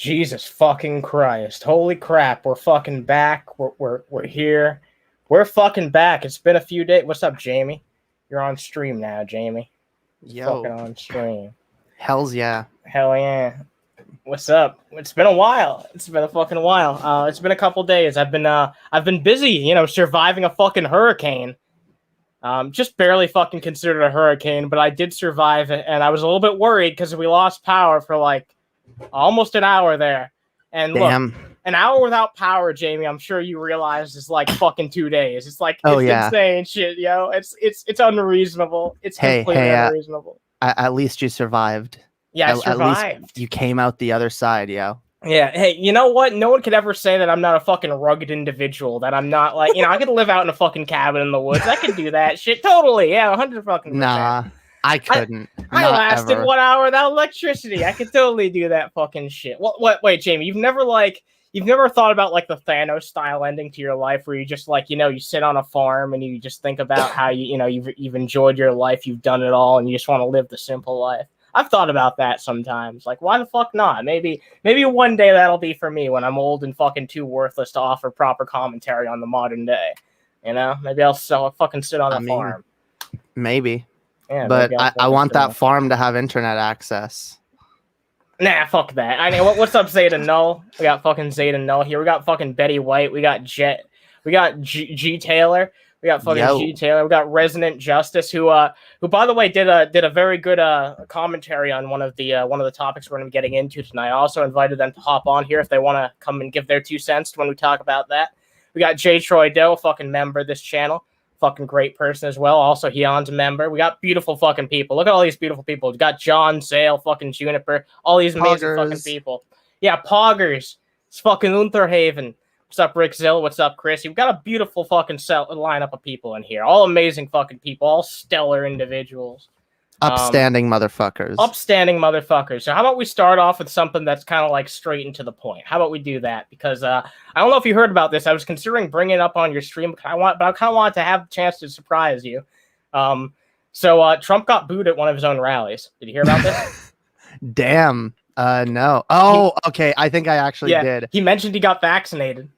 Jesus fucking Christ. Holy crap, we're fucking back. We're here. We're fucking back. It's been a few days. What's up, Jamie? You're on stream now, Jamie. Yo. Fucking on stream. Hells yeah. Hell yeah. What's up? It's been a while. It's been a fucking while. It's been a couple days. I've been busy, surviving a fucking hurricane. Just barely fucking considered a hurricane, but I did survive it, and I was a little bit worried because we lost power for like almost an hour there. And Damn. Look, an hour without power, Jamie, I'm sure you realize is like fucking 2 days. It's like insane shit, yo. It's unreasonable. It's completely unreasonable. At least you survived. Yeah, I survived. At least you came out the other side, yo. Yeah, hey, you know what? No one could ever say that I'm not a fucking rugged individual, that I'm not like, I could live out in a fucking cabin in the woods. I could do that shit. Totally, yeah, 100 fucking %. Nah, I couldn't. I lasted ever. 1 hour without electricity. I could totally do that fucking shit. Wait, Jamie, you've never thought about like the Thanos style ending to your life where you just like, you sit on a farm and you just think about how you've enjoyed your life, you've done it all, and you just want to live the simple life. I've thought about that sometimes. Like, why the fuck not? Maybe one day that'll be for me when I'm old and fucking too worthless to offer proper commentary on the modern day. Maybe I'll fucking sit on a farm. Maybe. Yeah, but I want that farm to have internet access. Nah, fuck that. I mean, what's up, Zeta Null? We got fucking Zeta Null here. We got fucking Betty White. We got Jet. We got G Taylor. We got fucking G Taylor. We got Resonant Justice, who by the way did a very good commentary on one of the topics we're going to be getting into tonight. I also invited them to hop on here if they want to come and give their 2 cents when we talk about that. We got J Troy Doe, a fucking member of this channel, fucking great person as well. Also, Heon's a member. We got beautiful fucking people. Look at all these beautiful people. We got John Sale, fucking Juniper, all these amazing fucking people. Yeah, Poggers. It's fucking Unterhaven. What's up, Rick Zill? What's up, Chris? You've got a beautiful fucking lineup of people in here. All amazing fucking people. All stellar individuals. Upstanding motherfuckers. Upstanding motherfuckers. So how about we start off with something that's kind of like straight and to the point? How about we do that? Because I don't know if you heard about this. I was considering bringing it up on your stream, but I kind of wanted to have a chance to surprise you. So Trump got booed at one of his own rallies. Did you hear about this? Damn. No. Oh, okay. I think I actually did. He mentioned he got vaccinated.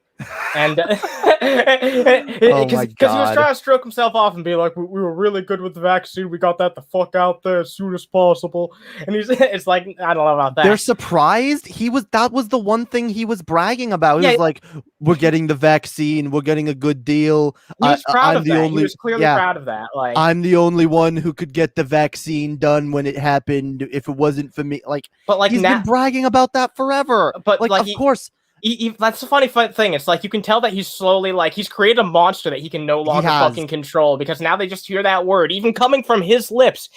And oh my because he was trying to stroke himself off and be like, we were really good with the vaccine. We got that the fuck out there as soon as possible. And it's like, I don't know about that. They're surprised. That was the one thing he was bragging about. He was like, we're getting the vaccine. We're getting a good deal. He was proud of that. He was clearly proud of that. Like, I'm the only one who could get the vaccine done when it happened. If it wasn't for me, but he's been bragging about that forever. But of course. That's the funny thing. It's like you can tell that he's slowly he's created a monster that he can no longer fucking control, because now they just hear that word, even coming from his lips,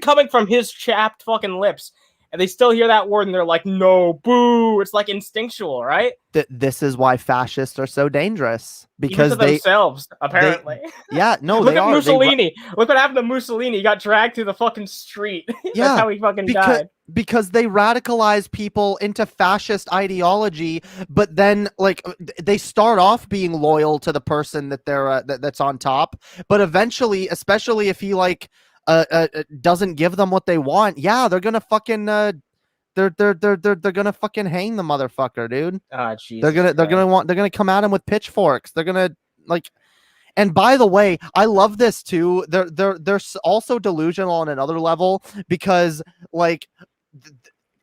coming from his chapped fucking lips, and they still hear that word and they're like, no, boo. It's like instinctual, right? This is why fascists are so dangerous, because even to themselves, apparently. Look at Mussolini. Look what happened to Mussolini. He got dragged through the fucking street. That's how he fucking died. Because they radicalize people into fascist ideology, but then they start off being loyal to the person that they're that's on top, but eventually, especially if he doesn't give them what they want, they're gonna fucking they're gonna fucking hang the motherfucker, dude. Oh, Jesus. They're gonna come at him with pitchforks. They're gonna and by the way, I love this too. They're also delusional on another level, because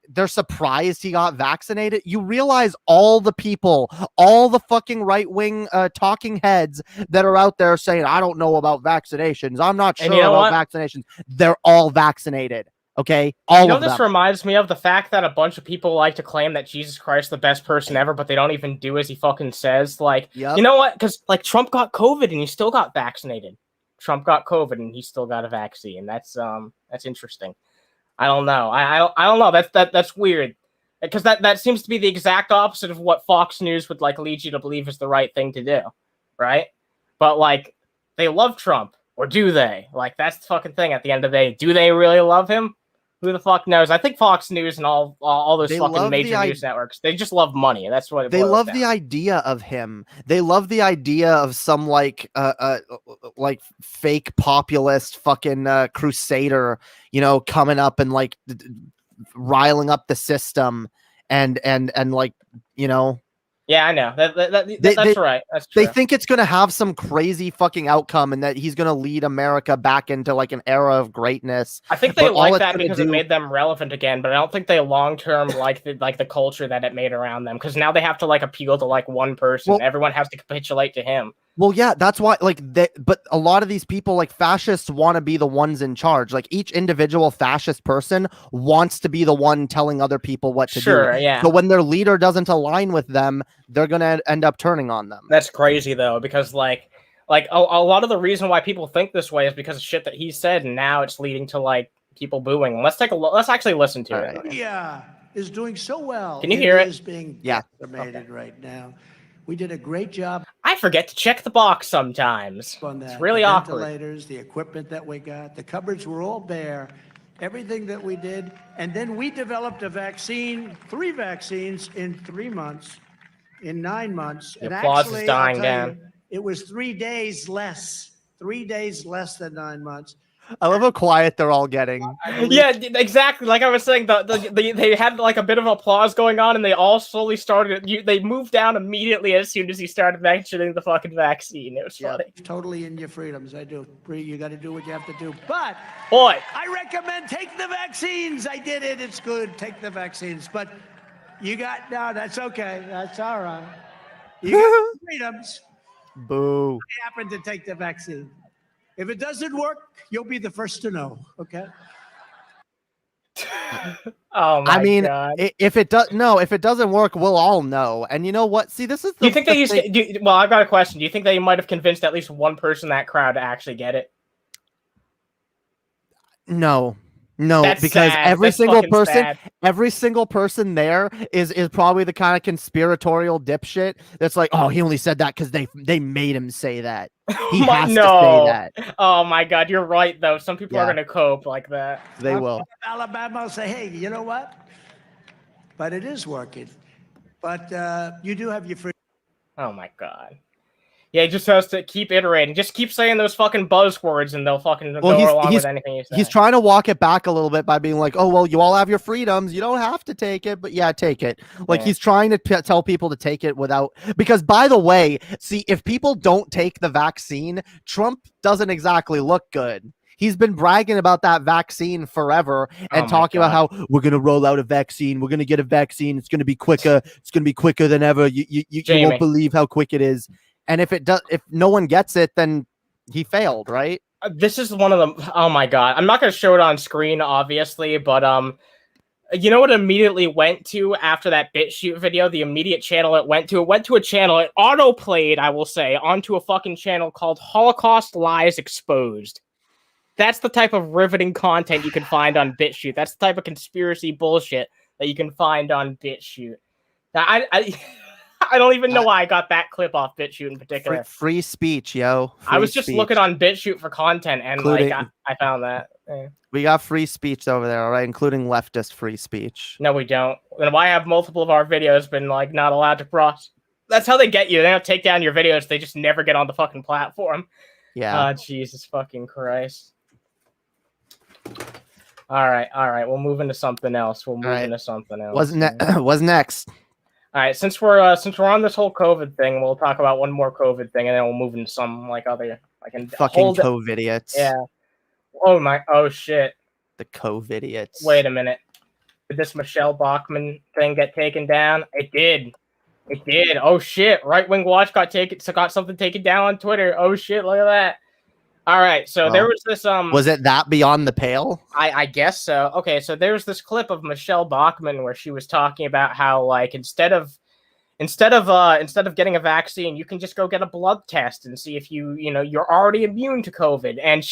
they're surprised he got vaccinated. You realize all the people, all the fucking right-wing talking heads that are out there saying, I don't know about vaccinations, I'm not sure about vaccinations. They're all vaccinated. Okay, all of them. This reminds me of the fact that a bunch of people like to claim that Jesus Christ is the best person ever, but they don't even do as he fucking says. You know what? Because Trump got COVID and he still got vaccinated. Trump got COVID and he still got a vaccine. That's interesting. I don't know. I don't know. That's weird, because that seems to be the exact opposite of what Fox News would lead you to believe is the right thing to do, right? But they love Trump, or do they? That's the fucking thing. At the end of the day, do they really love him? Who the fuck knows? I think Fox News and all those fucking major news networks, they just love money. That's what they love. The idea of him. They love the idea of some fake populist fucking crusader, coming up and riling up the system and Yeah, I know. That's right. That's true. They think it's going to have some crazy fucking outcome, and that he's going to lead America back into an era of greatness. I think they like that because it made them relevant again, but I don't think they long-term like the culture that it made around them, because now they have to appeal to one person. Well, everyone has to capitulate to him. Well, yeah, that's why, but a lot of these people, fascists, want to be the ones in charge. Each individual fascist person wants to be the one telling other people what to do. Sure, yeah. So when their leader doesn't align with them, they're going to end up turning on them. That's crazy, though, because, a lot of the reason why people think this way is because of shit that he said, and now it's leading to, people booing. Let's actually listen to it. India is doing so well. Can you hear it? Is being decimated right now. We did a great job. I forget to check the box sometimes. It's really awkward. Ventilators, the equipment that we got, the cupboards were all bare, everything that we did. And then we developed a vaccine, 3 vaccines in 3 months, in 9 months. The applause is dying down. It was 3 days less, 3 days less than 9 months. I love how quiet they're all getting. Yeah, exactly. Like I was saying, they had a bit of applause going on, and they all slowly started. They moved down immediately as soon as he started mentioning the fucking vaccine. It was funny. Totally in your freedoms. I do. Bree, you got to do what you have to do. But boy, I recommend take the vaccines. I did it. It's good. Take the vaccines. But that's okay. That's all right. You got freedoms. Boo. I happen to take the vaccine. If it doesn't work, you'll be the first to know. Okay. Oh my God. If it doesn't work, we'll all know. And you know what? See, this is. Do you think well, I've got a question. Do you think they might have convinced at least one person in that crowd to actually get it? No, that's because sad. every That's single person there is probably the kind of conspiratorial dipshit that's like, oh, he only said that because they made him say that. He has to say that. Oh my God, you're right though. Some people are going to cope like that. They will. Alabama will say, hey, you know what? But it is working. But you do have your free. Oh my God. Yeah, he just has to keep iterating. Just keep saying those fucking buzzwords and they'll fucking go along with anything you say. He's trying to walk it back a little bit by being like, oh, well, you all have your freedoms. You don't have to take it, but yeah, take it. Like he's trying to tell people to take it without, because by the way, see, if people don't take the vaccine, Trump doesn't exactly look good. He's been bragging about that vaccine forever and talking about how we're going to roll out a vaccine. We're going to get a vaccine. It's going to be quicker. It's going to be quicker than ever. You won't believe how quick it is. And if no one gets it, then he failed, right? This is one of the, oh my God. I'm not going to show it on screen, obviously, but you know what it immediately went to after that BitChute video? The immediate channel it went to a channel, it auto-played, I will say, onto a fucking channel called Holocaust Lies Exposed. That's the type of riveting content you can find on BitChute. That's the type of conspiracy bullshit that you can find on BitChute. Now, I don't even know why I got that clip off BitChute in particular. Free speech, yo. I was just looking on BitChute for content, and like I found that. We got free speech over there, all right, including leftist free speech. No, we don't. Then why have multiple of our videos been like not allowed to cross? That's how they get you. They don't take down your videos. They just never get on the fucking platform. Yeah. Jesus fucking Christ. All right. We'll move into something else. What's next? All right, since we're on this whole COVID thing, we'll talk about one more COVID thing, and then we'll move into some like other fucking COVID-idiots. Yeah. Oh shit. The COVID-idiots. Wait a minute. Did this Michelle Bachmann thing get taken down? It did. Oh shit. Right Wing Watch got something taken down on Twitter. Oh shit. Look at that. All right, so there was this was it that beyond the pale? I guess so. Okay, so there's this clip of Michelle Bachmann where she was talking about how like instead of getting a vaccine, you can just go get a blood test and see if you're already immune to COVID. And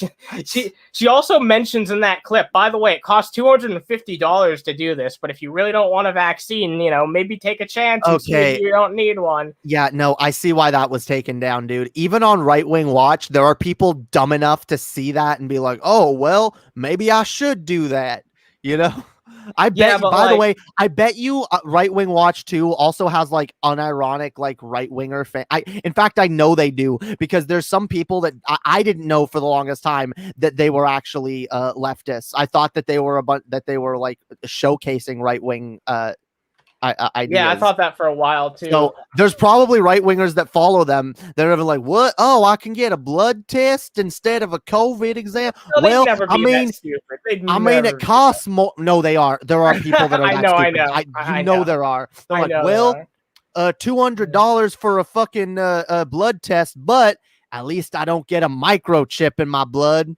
she also mentions in that clip, by the way, it costs $250 to do this, but if you really don't want a vaccine, maybe take a chance and see if you don't need one. Yeah, no, I see why that was taken down, dude. Even on Right Wing Watch, there are people dumb enough to see that and be like, oh, well, maybe I should do that, I bet. By the way, I bet you Right Wing Watch 2 also has like unironic like right winger fan. In fact, I know they do because there's some people that I didn't know for the longest time that they were actually leftists. I thought that they were like showcasing right wing ideas. Yeah, I thought that for a while too. So there's probably right wingers that follow them. They're like, "What? Oh, I can get a blood test instead of a COVID exam." No, well, it costs more. No, they are. There are people that are. I know. There are. They're like, well, $200 for a fucking blood test, but at least I don't get a microchip in my blood.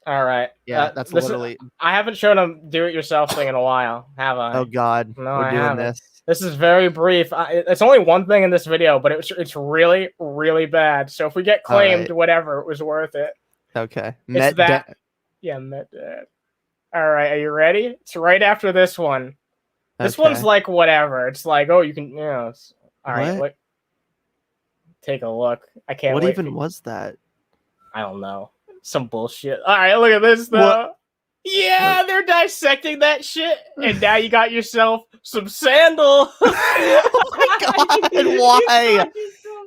All right. Yeah, that's literally. I haven't shown a do-it-yourself thing in a while, have I? Oh God, no, we're doing this. This is very brief. It's only one thing in this video, but it's really, really bad. So if we get claimed, whatever, it was worth it. Okay. Met Dad. All right, are you ready? It's right after this one. This one's like whatever. It's like, oh, you can, all right. Take a look. I can't. What even was that? I don't know. Some bullshit. All right, look at this though. What? Yeah, they're dissecting that shit, and now you got yourself some Sandals. Oh my God! Why?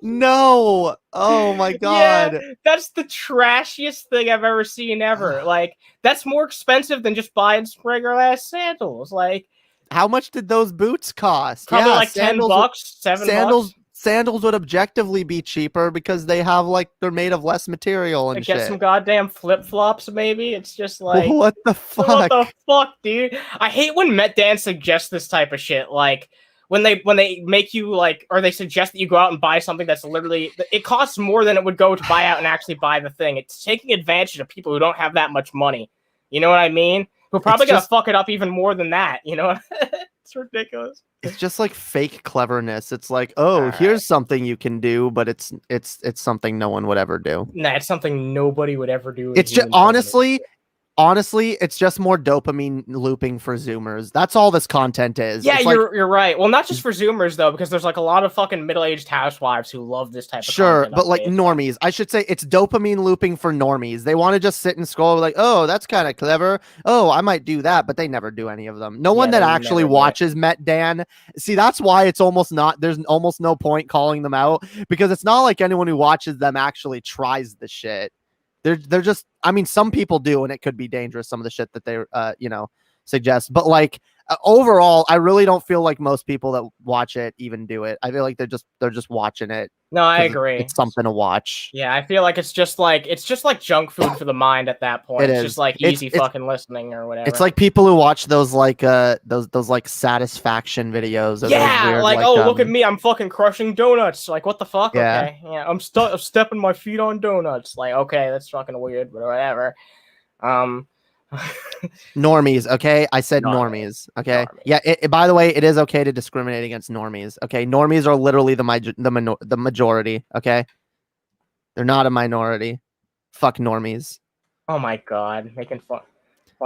No! Oh my God! Yeah, that's the trashiest thing I've ever seen ever. Like, that's more expensive than just buying some regular ass sandals. Like, how much did those boots cost? Probably like $10, $7. Sandals would objectively be cheaper because they're made of less material and shit. Get some goddamn flip-flops, maybe. It's just like, what the fuck? What the fuck, dude? I hate when MetDan suggests this type of shit. Like when they make you like, or they suggest that you go out and buy something that's literally, it costs more than it would go to buy out and actually buy the thing. It's taking advantage of people who don't have that much money. You know what I mean? Who are probably gonna fuck it up even more than that. You know? It's ridiculous. It's just like fake cleverness. It's like, oh, here's something you can do, but it's something no one would ever do. Nah, it's something nobody would ever do. It's just honestly, honestly, it's just more dopamine looping for Zoomers. That's all this content is. Yeah, it's you're right. Well, not just for Zoomers though, because there's like a lot of fucking middle-aged housewives who love this type of content. But like normies, I should say it's dopamine looping for normies. They want to just sit and scroll like, oh, that's kind of clever. Oh, I might do that, but they never do any of them. No one that actually watches Met Dan. See, that's why it's almost not. There's almost no point calling them out because it's not like anyone who watches them actually tries the shit. They're just. I mean, some people do, and it could be dangerous. Some of the shit that they suggest, but like. Overall, I really don't feel like most people that watch it even do it. I feel like they're just watching it. No, I agree. It's something to watch. Yeah, I feel like it's just like junk food for the mind at that point. It's just like easy fucking listening or whatever. It's like people who watch those like those like satisfaction videos. Yeah, weird, like oh look at me, I'm fucking crushing donuts. Like what the fuck? Yeah. Okay, yeah, I'm stepping my feet on donuts. Like okay, that's fucking weird, but whatever. Normies, okay? I said normies, okay? Normies. Yeah, by the way, it is okay to discriminate against normies, okay? Normies are literally the majority, okay? They're not a minority. Fuck normies. Oh my god, making fun.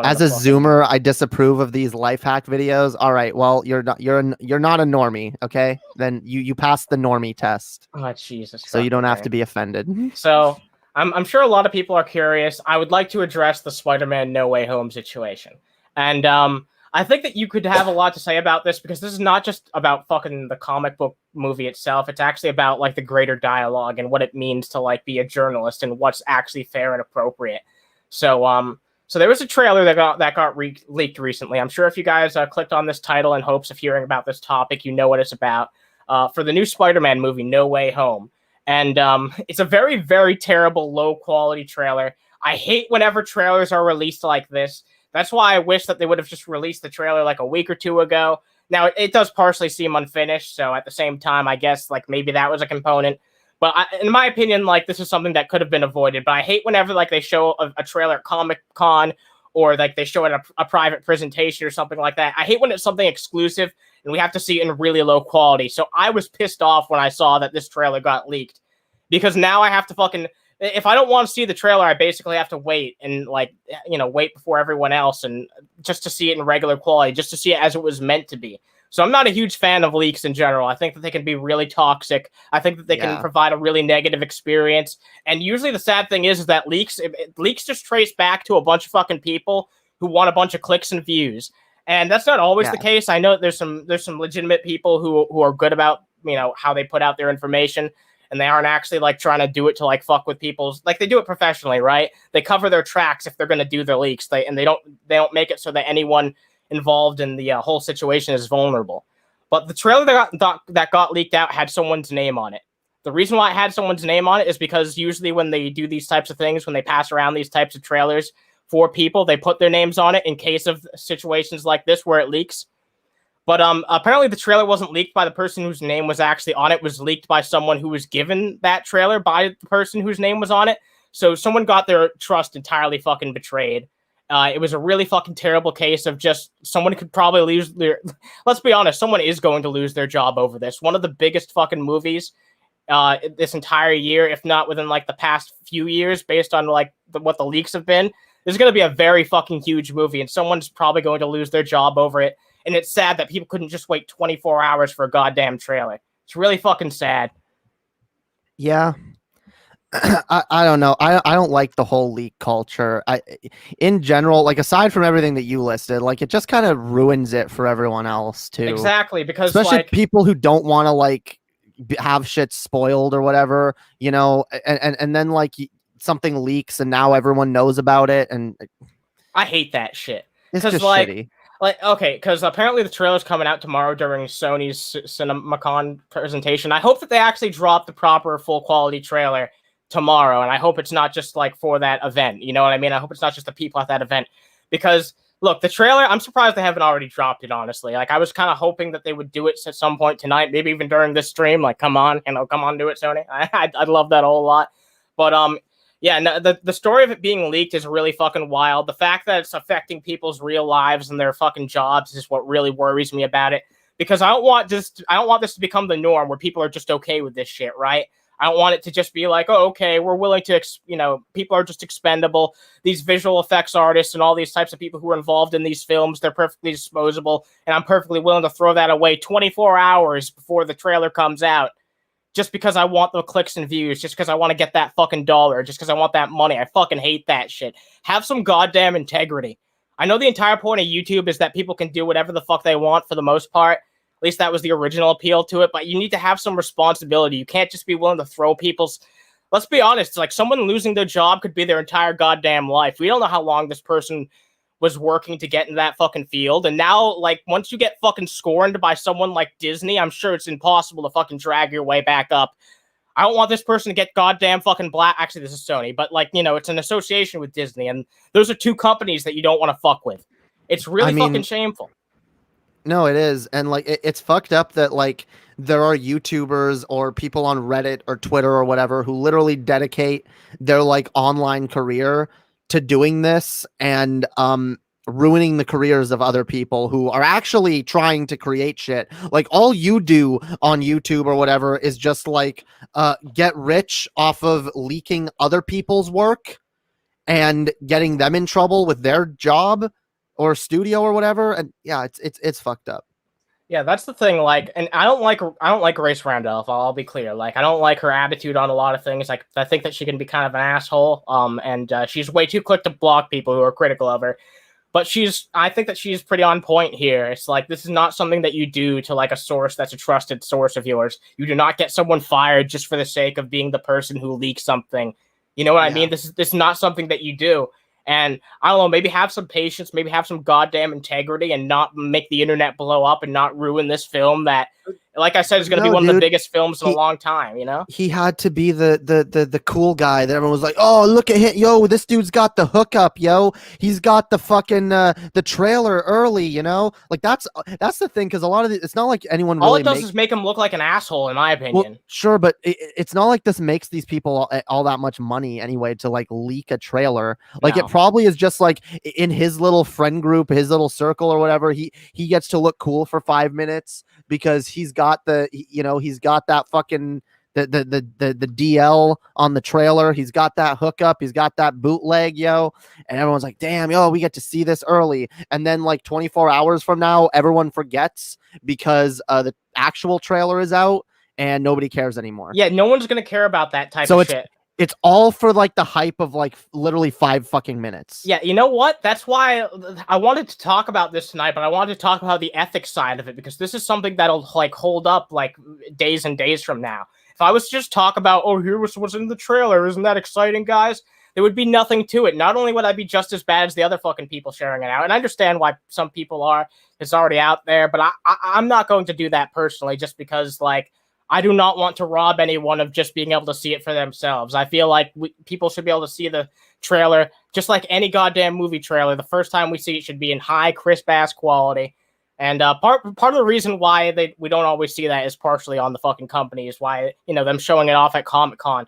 As a Zoomer, I disapprove of these life hack videos. All right, well, you're not a normie, okay? Then you passed the normie test. Oh Jesus. So you don't have to be offended. So I'm sure a lot of people are curious. I would like to address the Spider-Man No Way Home situation. And I think that you could have a lot to say about this because this is not just about fucking the comic book movie itself. It's actually about like the greater dialogue and what it means to like be a journalist and what's actually fair and appropriate. So so there was a trailer that got leaked recently. I'm sure if you guys clicked on this title in hopes of hearing about this topic, you know what it's about. For the new Spider-Man movie, No Way Home. And it's a very, very terrible, low-quality trailer. I hate whenever trailers are released like this. That's why I wish that they would have just released the trailer like a week or two ago. Now, it does partially seem unfinished, so at the same time, I guess like maybe that was a component. But in my opinion, like this is something that could have been avoided. But I hate whenever like they show a trailer at Comic-Con or like they show it at a private presentation or something like that. I hate when it's something exclusive and we have to see it in really low quality. So I was pissed off when I saw that this trailer got leaked because now I have to fucking, if I don't want to see the trailer, I basically have to wait and like, wait before everyone else and just to see it in regular quality, just to see it as it was meant to be. So I'm not a huge fan of leaks in general. I think that they can be really toxic. I think that they can provide a really negative experience. And usually the sad thing is that leaks just trace back to a bunch of fucking people who want a bunch of clicks and views. And that's not always the case. I know that there's some legitimate people who are good about, how they put out their information. And they aren't actually like trying to do it to like fuck with people's, like they do it professionally, right? They cover their tracks if they're going to do their leaks. They don't make it so that anyone involved in the whole situation is vulnerable. But the trailer that got leaked out had someone's name on it. The reason why it had someone's name on it is because usually when they do these types of things, when they pass around these types of trailers for people, they put their names on it in case of situations like this where it leaks. But apparently the trailer wasn't leaked by the person whose name was actually on it. It was leaked by someone who was given that trailer by the person whose name was on it. So someone got their trust entirely fucking betrayed. It was a really fucking terrible case of just someone could probably lose their, let's be honest, someone is going to lose their job over this. One of the biggest fucking movies this entire year, if not within like the past few years, based on like what the leaks have been. There's going to be a very fucking huge movie and someone's probably going to lose their job over it. And it's sad that people couldn't just wait 24 hours for a goddamn trailer. It's really fucking sad. Yeah. I don't know. I don't like the whole leak culture. In general, like aside from everything that you listed, like it just kind of ruins it for everyone else too. Exactly, because especially like people who don't want to like have shit spoiled or whatever, and then like something leaks and now everyone knows about it, and I hate that shit. It's just shitty. Like, okay, because apparently the trailer's coming out tomorrow during Sony's CinemaCon presentation. I hope that they actually drop the proper full quality trailer tomorrow, and I hope it's not just like for that event. You know what I mean? I hope it's not just the people at that event. Because look, the trailer, I'm surprised they haven't already dropped it, honestly. Like I was kind of hoping that they would do it at some point tonight, maybe even during this stream. Like, come on, come on, do it, Sony. I'd love that a whole lot. But yeah, no, the story of it being leaked is really fucking wild. The fact that it's affecting people's real lives and their fucking jobs is what really worries me about it. Because I don't want this to become the norm where people are just okay with this shit, right? I don't want it to just be like, oh, okay, we're willing to, you know, people are just expendable. These visual effects artists and all these types of people who are involved in these films, they're perfectly disposable, and I'm perfectly willing to throw that away 24 hours before the trailer comes out, just because I want the clicks and views, just because I want to get that fucking dollar, just because I want that money. I fucking hate that shit. Have some goddamn integrity. I know the entire point of YouTube is that people can do whatever the fuck they want for the most part. At least that was the original appeal to it, but you need to have some responsibility. You can't just be willing to throw people's... Let's be honest, like, someone losing their job could be their entire goddamn life. We don't know how long this person was working to get in that fucking field, and now, like, once you get fucking scorned by someone like Disney, I'm sure it's impossible to fucking drag your way back up. I don't want this person to get goddamn fucking black... Actually, this is Sony, but, like, you know, it's an association with Disney, and those are two companies that you don't want to fuck with. It's really fucking shameful. No, it is. And like, it's fucked up that like there are YouTubers or people on Reddit or Twitter or whatever who literally dedicate their like online career to doing this and ruining the careers of other people who are actually trying to create shit. Like, all you do on YouTube or whatever is just like get rich off of leaking other people's work and getting them in trouble with their job or studio or whatever. And yeah, it's fucked up. Yeah, that's the thing. Like, and I don't like Grace Randolph. I'll be clear. Like, I don't like her attitude on a lot of things. Like, I think that she can be kind of an asshole. And she's way too quick to block people who are critical of her. But I think that she's pretty on point here. It's like, this is not something that you do to like a source that's a trusted source of yours. You do not get someone fired just for the sake of being the person who leaks something. You know what I mean? This is not something that you do. And I don't know, maybe have some patience, maybe have some goddamn integrity and not make the internet blow up and not ruin this film that, like I said, is going to be one of the biggest films in a long time, you know? He had to be the cool guy that everyone was like, oh, look at him. Yo, this dude's got the hookup, yo. He's got the fucking, the trailer early, you know? Like, that's the thing, because a lot of it's not like anyone really... All it does is make him look like an asshole, in my opinion. Well, sure, but it's not like this makes these people all that much money anyway to, like, leak a trailer. Like, it probably is just, like, in his little friend group, his little circle or whatever, he gets to look cool for 5 minutes because he's got he's got that fucking the DL on the trailer. He's got that hookup. He's got that bootleg, yo. And everyone's like, damn, yo, we get to see this early. And then like 24 hours from now, everyone forgets because the actual trailer is out and nobody cares anymore. Yeah, no one's going to care about that type of shit. It's all for like the hype of like literally 5 fucking minutes. Yeah, you know what? That's why I wanted to talk about this tonight, but I wanted to talk about the ethics side of it because this is something that'll like hold up like days and days from now. If I was to just talk about, oh, here was what's in the trailer, isn't that exciting, guys? There would be nothing to it. Not only would I be just as bad as the other fucking people sharing it out, and I understand why some people are. It's already out there, but I'm not going to do that personally just because like I do not want to rob anyone of just being able to see it for themselves. I feel like people should be able to see the trailer just like any goddamn movie trailer. The first time we see it should be in high, crisp-ass quality. And part of the reason why we don't always see that is partially on the fucking company, is why, you know, them showing it off at Comic-Con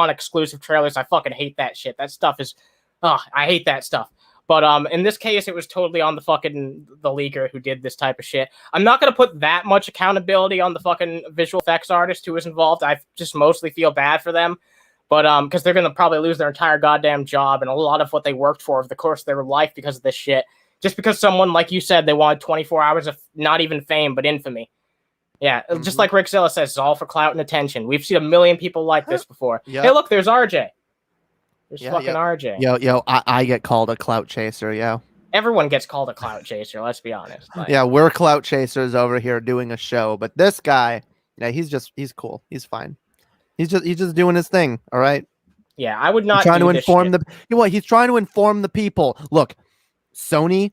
exclusive trailers. I fucking hate that shit. That stuff is, I hate that stuff. But in this case, it was totally on the leaker who did this type of shit. I'm not going to put that much accountability on the fucking visual effects artist who was involved. I just mostly feel bad for them. But because they're going to probably lose their entire goddamn job and a lot of what they worked for over the course of their life because of this shit. Just because someone, like you said, they wanted 24 hours of not even fame, but infamy. Yeah, just like Rick Zilla says, it's all for clout and attention. We've seen a million people like this before. Yep. Hey, look, there's RJ. There's fucking RJ. Yo, I get called a clout chaser, yo. Everyone gets called a clout chaser, let's be honest. Like, yeah, we're clout chasers over here doing a show, but this guy, yeah, he's cool. He's fine. He's just doing his thing, all right? Yeah, I would not he's trying to inform he's trying to inform the people. Look, Sony,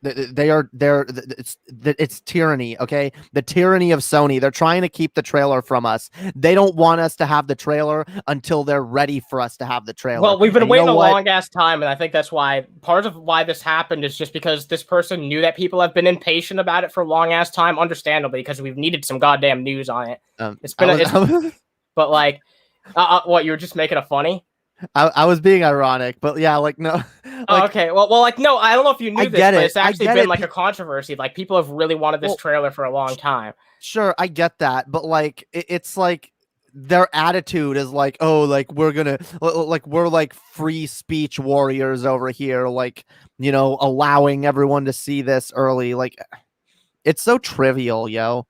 it's tyranny, okay? The tyranny of Sony. They're trying to keep the trailer from us. They don't want us to have the trailer until they're ready for us to have the trailer. Well, we've been waiting a long ass time, and I think that's why part of why this happened is just because this person knew that people have been impatient about it for a long ass time, understandably, because we've needed some goddamn news on it. It's been but like what, you were just making a funny? I was being ironic, but yeah, like no. Oh, okay. Well, like no, I don't know if you knew I this, get but it. it's I actually get been it. like a controversy. Like people have really wanted this Well, trailer for a long time. Sure, I get that, but like it's like their attitude is like, oh, like we're gonna like we're like free speech warriors over here, like allowing everyone to see this early. Like it's so trivial, yo.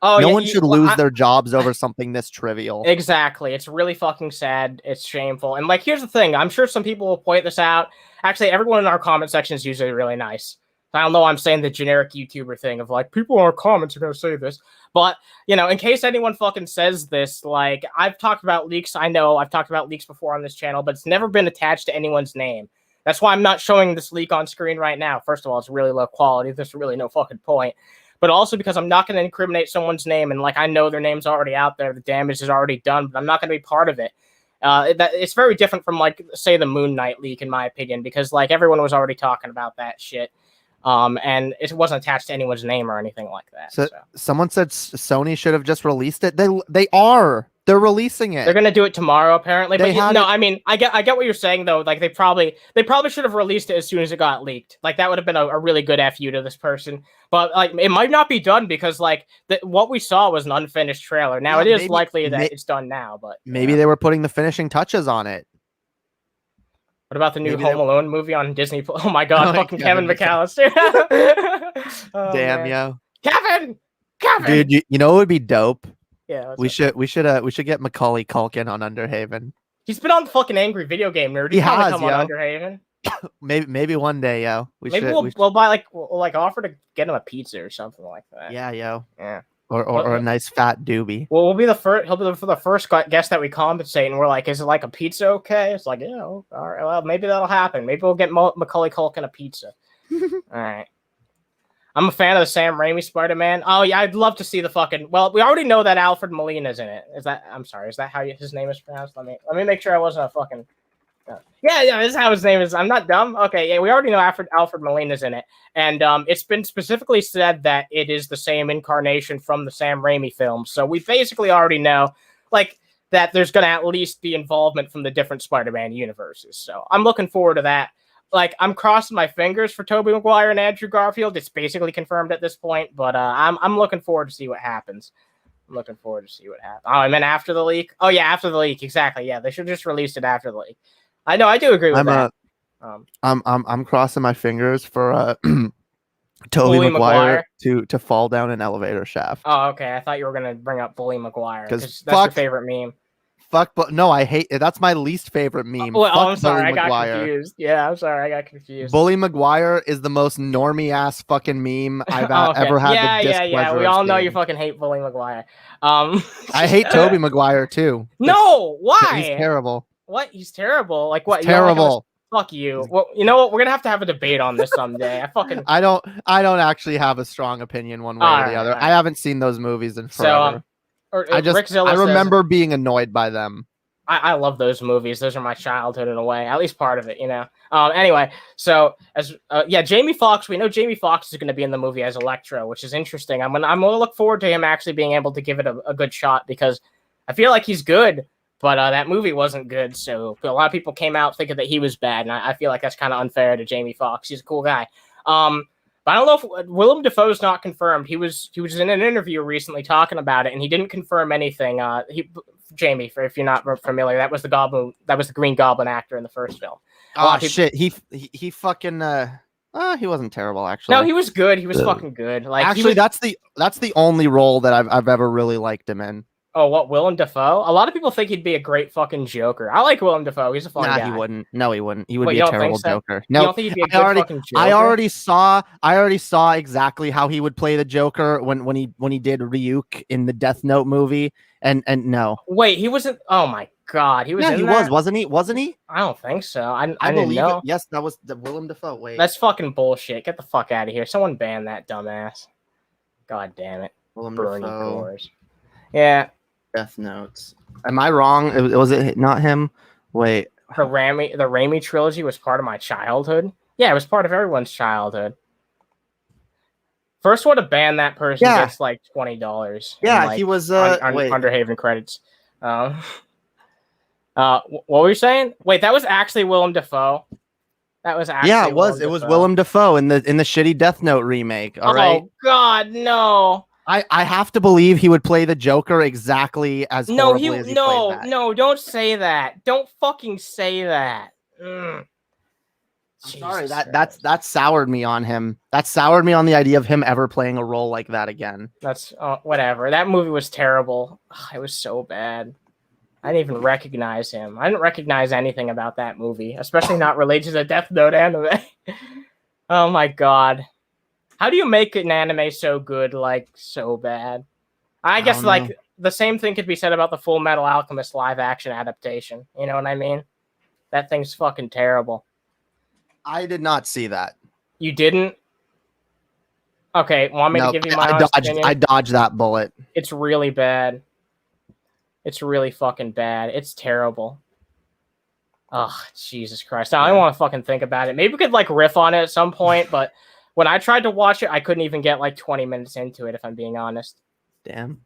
Oh No yeah, one should well, lose their jobs over something this trivial. exactly. It's really fucking sad. It's shameful. And like, here's the thing. I'm sure some people will point this out. Actually, everyone in our comment section is usually really nice. I don't know. I'm saying the generic YouTuber thing of like people in our comments are gonna say this, but in case anyone fucking says this, like I've talked about leaks. I know I've talked about leaks before on this channel, but it's never been attached to anyone's name. That's why I'm not showing this leak on screen right now. First of all, it's really low quality. There's really no fucking point. But also because I'm not going to incriminate someone's name, and like I know their name's already out there, the damage is already done, but I'm not going to be part of it. It's very different from like say the Moon Knight leak, in my opinion, because like everyone was already talking about that shit, and it wasn't attached to anyone's name or anything like that. So someone said Sony should have just released it. They're releasing it. They're gonna do it tomorrow, apparently. They But no, I mean, I get what you're saying though. Like they probably should have released it as soon as it got leaked. Like that would have been a really good fu to this person. But like it might not be done because like what we saw was an unfinished trailer. Now it is likely that it's done now, but maybe they were putting the finishing touches on it. What about the new Home Alone movie on Disney? Oh my god, fucking Kevin McAllister. Oh, damn, yo. Kevin! Dude, you know what would be dope? Yeah, we should get Macaulay Culkin on Underhaven. He's been on the fucking Angry Video Game Nerd. He has, come on Underhaven. maybe one day, yo. We'll buy like offer to get him a pizza or something like that. Yeah, yo. Yeah. Or a nice fat doobie. Well, we'll be the first. He'll be the first guest that we compensate, and we're like, "Is it like a pizza okay?" It's like, yeah, all right. Well, maybe that'll happen. Maybe we'll get Macaulay Culkin a pizza. All right. I'm a fan of the Sam Raimi Spider-Man. Oh yeah, I'd love to see the fucking. Well, we already know that Alfred Molina's in it. I'm sorry. Is that how his name is pronounced? Let me make sure I wasn't a fucking. Yeah, this is how his name is. I'm not dumb. Okay, yeah, we already know Alfred Molina's in it, and it's been specifically said that it is the same incarnation from the Sam Raimi film. So we basically already know, like, that there's going to at least be involvement from the different Spider-Man universes. So I'm looking forward to that. Like, I'm crossing my fingers for Tobey Maguire and Andrew Garfield. It's basically confirmed at this point, but I'm looking forward to see what happens. I'm looking forward to see what happens. Oh, I meant after the leak. Oh yeah, after the leak, exactly. Yeah, they should just release it after the leak. I know, I do agree with that. I'm crossing my fingers for Tobey Maguire to fall down an elevator shaft. Oh, okay. I thought you were gonna bring up Bully Maguire because that's your favorite meme. But no, I hate it. That's my least favorite meme. I'm sorry, I got confused. Yeah, I'm sorry, I got confused. Bully Maguire is the most normie ass fucking meme I've ever had. Yeah. We all know you fucking hate Bully Maguire. I hate Tobey Maguire too. No, why? He's terrible. What? He's terrible. Like what? Terrible. Fuck you. Well, you know what? We're gonna have a debate on this someday. I don't actually have a strong opinion one way or the other. I haven't seen those movies in forever. I remember being annoyed by them. I love those movies. Those are my childhood in a way, at least part of it, Anyway, so Jamie Foxx. We know Jamie Foxx is going to be in the movie as Electro, which is interesting. I'm gonna look forward to him actually being able to give it a good shot because I feel like he's good. But that movie wasn't good, so a lot of people came out thinking that he was bad, and I feel like that's kind of unfair to Jamie Foxx. He's a cool guy. But I don't know if Willem Dafoe's not confirmed. He was in an interview recently talking about it, and he didn't confirm anything. Jamie, if you're not familiar, that was the Green Goblin actor in the first film. Shit, he fucking he wasn't terrible actually. No, he was good. He was fucking good. Like actually, that's the only role that I've ever really liked him in. Oh, what, Willem Dafoe? A lot of people think he'd be a great fucking Joker. I like Willem Dafoe. He's a fun guy. He wouldn't. No, he wouldn't. He would be a terrible Joker. No, you don't think he'd be a good fucking Joker? I already saw exactly how he would play the Joker when he did Ryuk in the Death Note movie. And no. Wait, he wasn't. Oh my god, he was. Yeah, he was, wasn't he? Wasn't he? I don't think so. I believe didn't know. It. Yes, that was the Willem Dafoe. Wait, that's fucking bullshit. Get the fuck out of here. Someone ban that dumbass. God damn it. Willem Dafoe. Cores. Yeah. Death Notes. Am I wrong? Was it not him? Wait. The Raimi trilogy was part of my childhood. Yeah, it was part of everyone's childhood. First one to ban that person gets like $20. Yeah, he was Underhaven credits. What were you saying? Wait, that was actually Willem Dafoe. That was actually Yeah, it was. It was Willem Dafoe in the shitty Death Note remake. All right. Oh God, no. I have to believe he would play the Joker exactly as horribly as he played that. No, don't say that. Don't fucking say that. I'm sorry, that soured me on him. That soured me on the idea of him ever playing a role like that again. That's whatever. That movie was terrible. Ugh, it was so bad. I didn't even recognize him. I didn't recognize anything about that movie, especially not related to the Death Note anime. Oh my God. How do you make an anime so good, like, so bad? I guess, like, the same thing could be said about the Full Metal Alchemist live-action adaptation. You know what I mean? That thing's fucking terrible. I did not see that. You didn't? Okay, want me to give you my honest opinion? I dodged that bullet. It's really bad. It's really fucking bad. It's terrible. Oh, Jesus Christ. I don't want to fucking think about it. Maybe we could, like, riff on it at some point, but... When I tried to watch it, I couldn't even get like 20 minutes into it, if I'm being honest. Damn.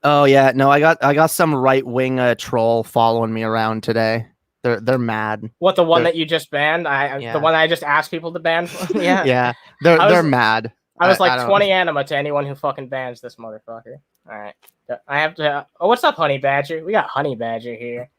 Oh yeah, no, I got some right-wing troll following me around today. They're mad. What, the one that you just banned? The one I just asked people to ban? Yeah. Yeah. They're mad. I was like 20 anima to anyone who fucking bans this motherfucker. All right. I have to what's up, Honey Badger? We got Honey Badger here.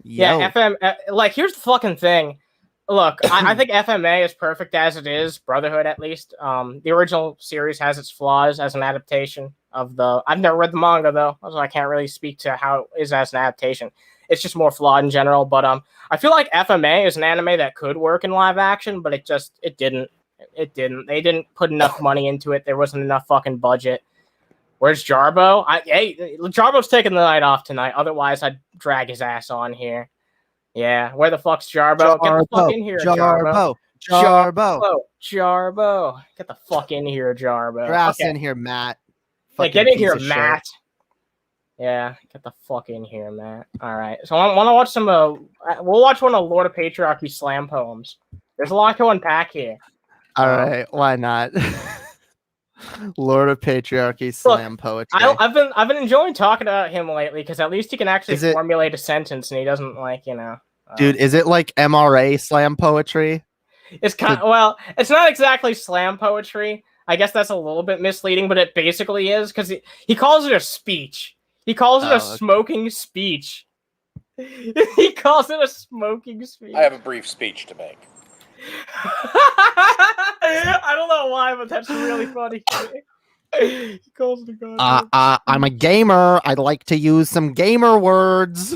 Yo. Yeah, FM like here's the fucking thing. Look, I think FMA is perfect as it is, Brotherhood at least. The original series has its flaws as an adaptation of the... I've never read the manga, though, so I can't really speak to how it is as an adaptation. It's just more flawed in general, but I feel like FMA is an anime that could work in live action, but it didn't. It didn't. They didn't put enough money into it. There wasn't enough fucking budget. Where's Jarbo? Hey, Jarbo's taking the night off tonight, otherwise I'd drag his ass on here. Yeah, where the fuck's Jarbo? Get the fuck in here, Jarbo. Jarbo. Get the fuck in here, Jarbo. Your ass in here, Matt. Hey, get in here, Matt. Yeah, get the fuck in here, Matt. All right. So I want to watch some... we'll watch one of Lord of Patriarchy slam poems. There's a lot to unpack here. All right, why not? Lord of Patriarchy slam poetry. I've been enjoying talking about him lately because at least he can actually formulate a sentence and he doesn't like, you know. Dude, is it like MRA slam poetry? It's kind of, well, it's not exactly slam poetry. I guess that's a little bit misleading, but it basically is because he calls it a speech. He calls it a smoking speech. He calls it a smoking speech. I have a brief speech to make. I don't know why, but that's really funny. He calls it a god. I'm a gamer. I'd like to use some gamer words.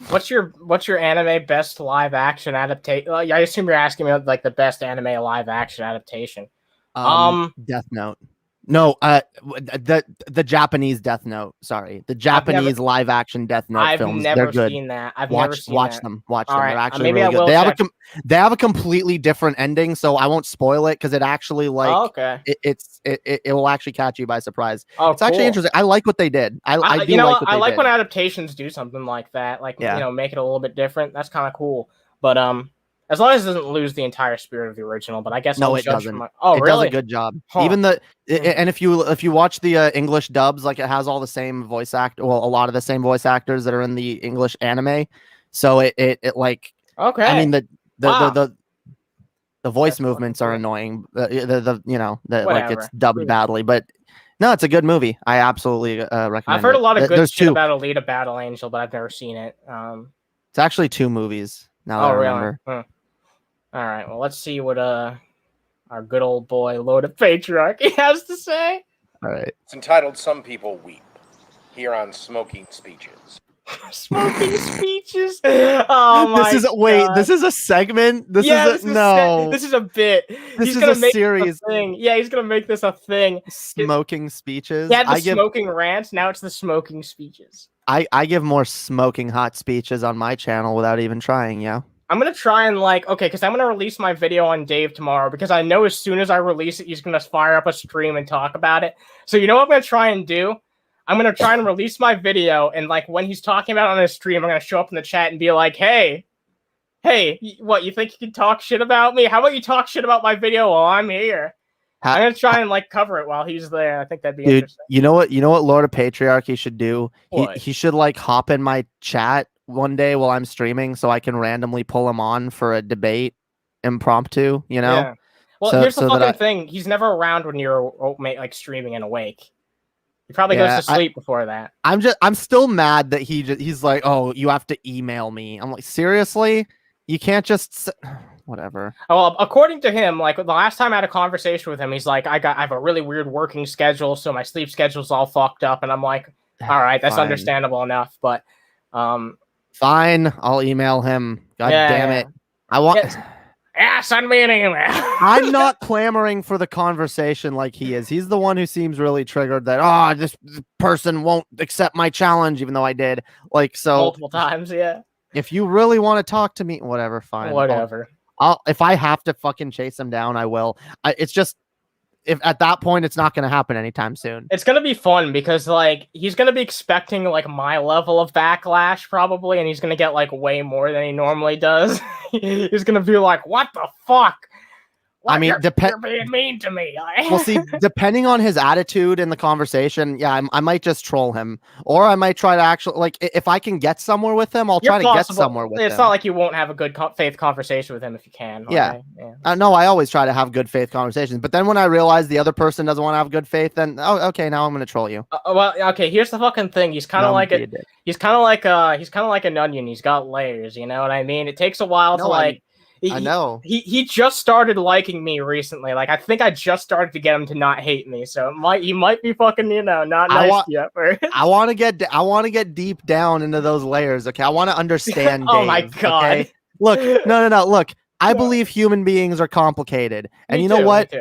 What's your anime best live action adaptation? I assume you're asking me like the best anime live action adaptation. Death Note. No, the Japanese Death Note. Sorry, the Japanese live action Death Note films. They're good. Seen that. I've never seen watch that. them. Watch All them. right. They're actually really good. They have a completely different ending, so I won't spoil it because it actually it will actually catch you by surprise. Oh, it's actually interesting. I like what they did. I like when adaptations do something like that, like you know, make it a little bit different. That's kind of cool. But as long as it doesn't lose the entire spirit of the original, but I guess no, it doesn't. It really does a good job. Even and if you watch the English dubs, like it has all the same voice a lot of the same voice actors that are in the English anime. So it like okay. I mean the voice movements are annoying. Like it's dubbed badly, but no, it's a good movie. I absolutely recommend. I've heard a lot of good shit two. about Alita Battle Angel, but I've never seen it. It's actually 2 movies. Now that I remember. Really? All right. Well, let's see what our good old boy Lord of Patriarchy has to say. All right. It's entitled "Some People Weep." Here on Smoking Speeches. Smoking speeches. Oh my! This is a segment. This is a bit. This is a series. Yeah, he's gonna make this a thing. Smoking speeches. He had the smoking rant. Now it's the smoking speeches. I give more smoking hot speeches on my channel without even trying. Yeah. I'm gonna try and because I'm gonna release my video on Dave tomorrow because I know as soon as I release it, he's gonna fire up a stream and talk about it. So you know what I'm gonna try and do? I'm gonna try and release my video, and like when he's talking about it on his stream, I'm gonna show up in the chat and be like, "Hey, what you think you can talk shit about me? How about you talk shit about my video while I'm here?" I'm gonna try and cover it while he's there. I think that'd be interesting. You know what Lord of Patriarchy should do? What? He should hop in my chat one day while I'm streaming so I can randomly pull him on for a debate impromptu, you know? Yeah. Well, So- here's the so that fucking thing. He's never around when you're like streaming and awake. He probably goes to sleep before that. I'm still mad that he's like, oh, you have to email me. I'm like, seriously? You can't just whatever. Well, according to him, like the last time I had a conversation with him, he's like, I have a really weird working schedule, so my sleep schedule's all fucked up. And I'm like, all right, that's understandable enough. But fine, I'll email him. God damn it. I want Yeah, send me an email. I'm not clamoring for the conversation like he is. He's the one who seems really triggered that, this person won't accept my challenge, even though I did. Like, so multiple times, yeah. If you really want to talk to me, whatever, fine. Whatever. I'll if I have to fucking chase him down, I will. It's just if at that point it's not going to happen anytime soon. It's going to be fun because like he's going to be expecting like my level of backlash probably, and he's going to get like way more than he normally does. He's going to be like, what the fuck? I mean, you're being mean to me. Well, see, depending on his attitude in the conversation, yeah, I might just troll him, or I might try to actually, like, if I can get somewhere with him, I'll try to get somewhere with him. It's not like you won't have a good faith conversation with him if you can. Yeah. No, I always try to have good faith conversations, but then when I realize the other person doesn't want to have good faith, then okay, now I'm going to troll you. Well, okay, here's the fucking thing. He's kind of he's kind of like an onion. He's got layers. You know what I mean? It takes a while to like. I know. He just started liking me recently. Like I think I just started to get him to not hate me. So he might be fucking not nice yet. I want to get deep down into those layers. Okay, I want to understand. Oh Dave, my god! Okay? Look, no. Look, I believe human beings are complicated, and you know what?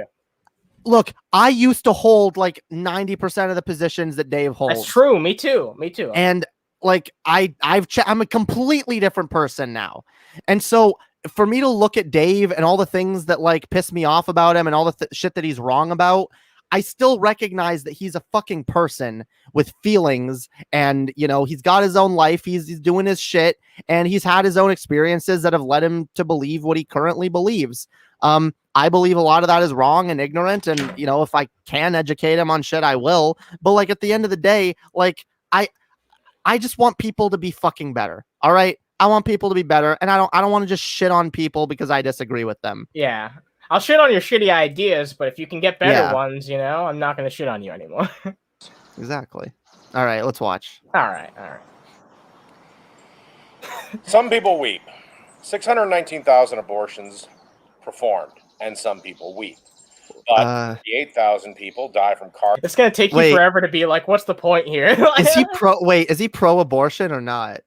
Look, I used to hold like 90% of the positions that Dave holds. That's true. Me too. And like I'm a completely different person now, and so. For me to look at Dave and all the things that like piss me off about him and all the shit that he's wrong about, I still recognize that he's a fucking person with feelings, and he's got his own life. He's doing his shit, and he's had his own experiences that have led him to believe what he currently believes. I believe a lot of that is wrong and ignorant, and if I can educate him on shit, I will. But like at the end of the day, like I just want people to be fucking better. All right. I want people to be better, and I don't want to just shit on people because I disagree with them. Yeah. I'll shit on your shitty ideas, but if you can get better ones, I'm not going to shit on you anymore. Exactly. All right, let's watch. All right. Some people weep. 619,000 abortions performed, and some people weep. But 8,000 people die from car. It's going to take you forever to be like, what's the point here? Is he pro-abortion or not?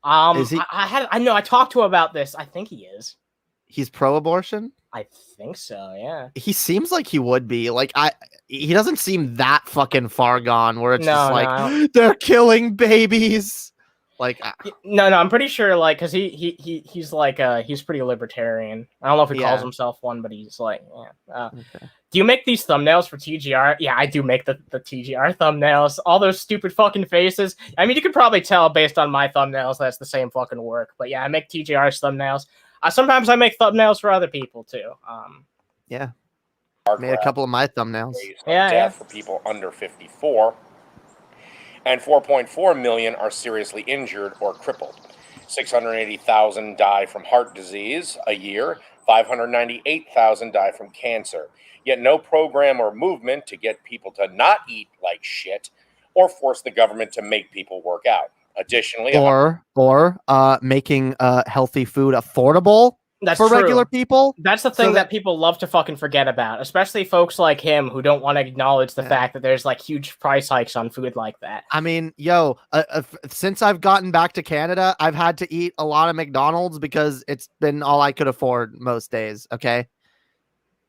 I know I talked to him about this. I think he is. He's pro-abortion? I think so, yeah. He seems like he would be. Like he doesn't seem that fucking far gone where it's just like they're killing babies. Like no, I'm pretty sure like cuz he's like he's pretty libertarian. I don't know if he calls himself one, but he's like okay. Do you make these thumbnails for TGR? Yeah, I do make the TGR thumbnails. All those stupid fucking faces. I mean, you could probably tell based on my thumbnails that's the same fucking work. But yeah, I make TGR's thumbnails. Sometimes I make thumbnails for other people too. Yeah. Made a couple of my thumbnails. Death for people under 54. And 4.4 million are seriously injured or crippled. 680,000 die from heart disease a year. 598,000 die from cancer. Yet no program or movement to get people to not eat like shit or force the government to make people work out. Additionally, or making healthy food affordable for regular people. That's the thing that people love to fucking forget about, especially folks like him who don't want to acknowledge the fact that there's like huge price hikes on food like that. I mean, since I've gotten back to Canada, I've had to eat a lot of McDonald's because it's been all I could afford most days. Okay.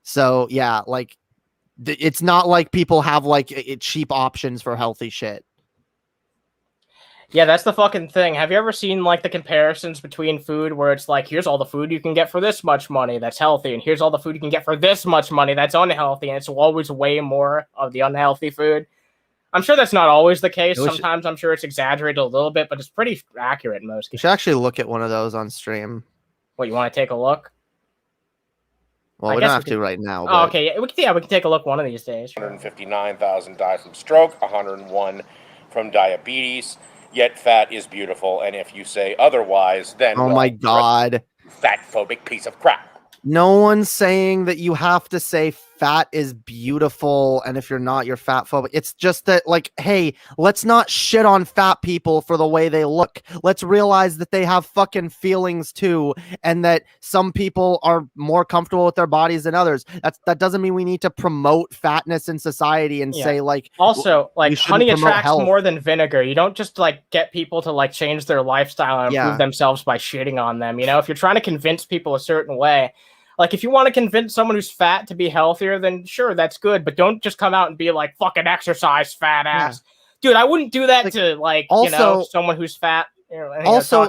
So yeah, like it's not like people have like cheap options for healthy shit. Yeah, that's the fucking thing. Have you ever seen like the comparisons between food where it's like, here's all the food you can get for this much money that's healthy, and here's all the food you can get for this much money that's unhealthy, and it's always way more of the unhealthy food? I'm sure that's not always the case. Sometimes I'm sure it's exaggerated a little bit, but it's pretty accurate in most cases. You should actually look at one of those on stream. What, you want to take a look? Well, we don't have to right now. Oh, okay. Yeah, we can take a look one of these days. 159,000 die from stroke, 101 from diabetes. Yet fat is beautiful, and if you say otherwise, then Oh well, my you're a God. fat-phobic piece of crap. No one's saying that you have to say fat is beautiful, and if you're not, you're fat phobic. It's just that, like, hey, let's not shit on fat people for the way they look. Let's realize that they have fucking feelings too, and that some people are more comfortable with their bodies than others. That doesn't mean we need to promote fatness in society and say, like, also, like, honey attracts health more than vinegar. You don't just, like, get people to, like, change their lifestyle and improve themselves by shitting on them. You know, if you're trying to convince people a certain way, like, if you want to convince someone who's fat to be healthier, then sure, that's good. But don't just come out and be like, fucking exercise, fat ass. Dude, I wouldn't do that, like, to, like, also, you know, someone who's fat. You know, also,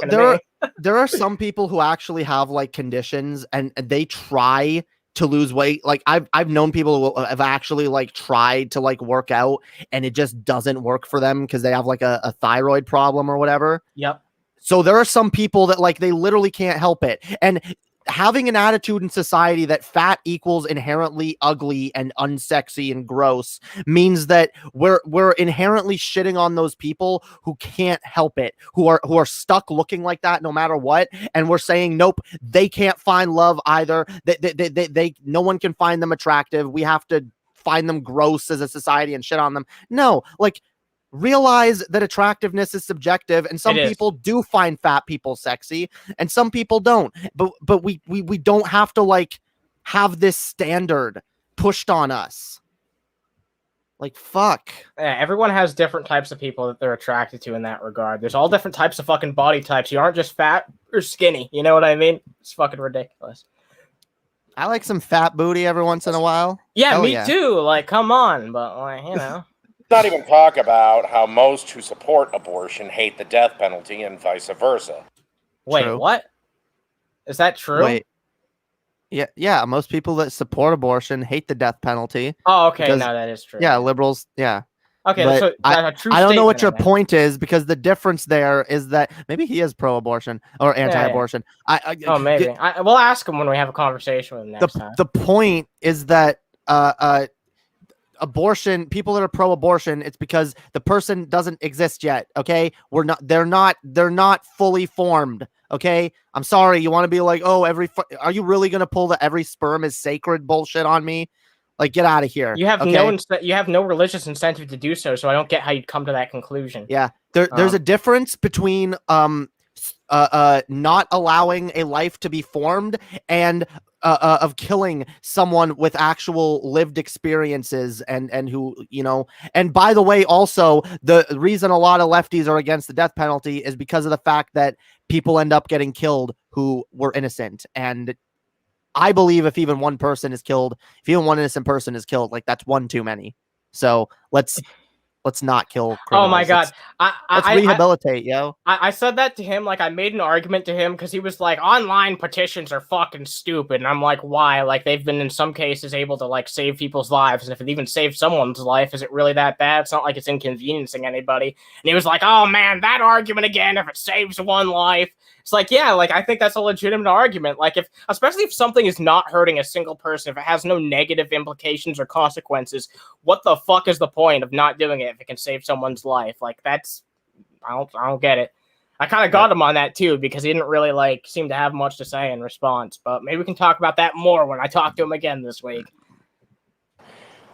there are some people who actually have, like, conditions and they try to lose weight. Like, I've known people who have actually, like, tried to, like, work out and it just doesn't work for them because they have, like, a thyroid problem or whatever. Yep. So there are some people that, like, they literally can't help it. And having an attitude in society that fat equals inherently ugly and unsexy and gross means that we're inherently shitting on those people who can't help it, who are stuck looking like that no matter what, and we're saying nope, they can't find love either. They no one can find them attractive. We have to find them gross as a society and shit on them. No, like, realize that attractiveness is subjective, and some people do find fat people sexy and some people don't, but we don't have to, like, have this standard pushed on us. Like, fuck. Yeah, everyone has different types of people that they're attracted to in that regard. There's all different types of fucking body types. You aren't just fat or skinny, you know what I mean? It's fucking ridiculous. I like some fat booty every once in a while. Yeah, hell me too. Like, come on, but, like, you know. Not even talk about how most who support abortion hate the death penalty and vice versa. Wait, true. What? Is that true? Wait. Yeah. Most people that support abortion hate the death penalty. Oh, okay. No, that is true. Yeah, liberals. Yeah. Okay, so I don't know what your point is, because the difference there is that maybe he is pro-abortion or anti-abortion. Yeah. Maybe. We'll ask him when we have a conversation with him next time. The point is that abortion, people that are pro-abortion, it's because the person doesn't exist yet. Okay, they're not fully formed. Okay, I'm sorry. You want to be like, oh, are you really gonna pull the every sperm is sacred bullshit on me? Like, get out of here. You have you have no religious incentive to do so. So I don't get how you'd come to that conclusion. Yeah, there's a difference between not allowing a life to be formed and of killing someone with actual lived experiences and who, you know. And by the way, also the reason a lot of lefties are against the death penalty is because of the fact that people end up getting killed who were innocent. And I believe if even one person is killed, if even one innocent person is killed, like, that's one too many. So let's not kill criminals. Oh my god. Let's rehabilitate, yo. I said that to him, like, I made an argument to him because he was like, online petitions are fucking stupid. And I'm like, why? Like, they've been in some cases able to, like, save people's lives. And if it even saved someone's life, is it really that bad? It's not like it's inconveniencing anybody. And he was like, oh man, that argument again, if it saves one life. It's like, yeah, like, I think that's a legitimate argument. Like, especially if something is not hurting a single person, if it has no negative implications or consequences, what the fuck is the point of not doing it if it can save someone's life? Like, that's, I don't get it. I kind of got him on that too, because he didn't really, like, seem to have much to say in response. But maybe we can talk about that more when I talk to him again this week.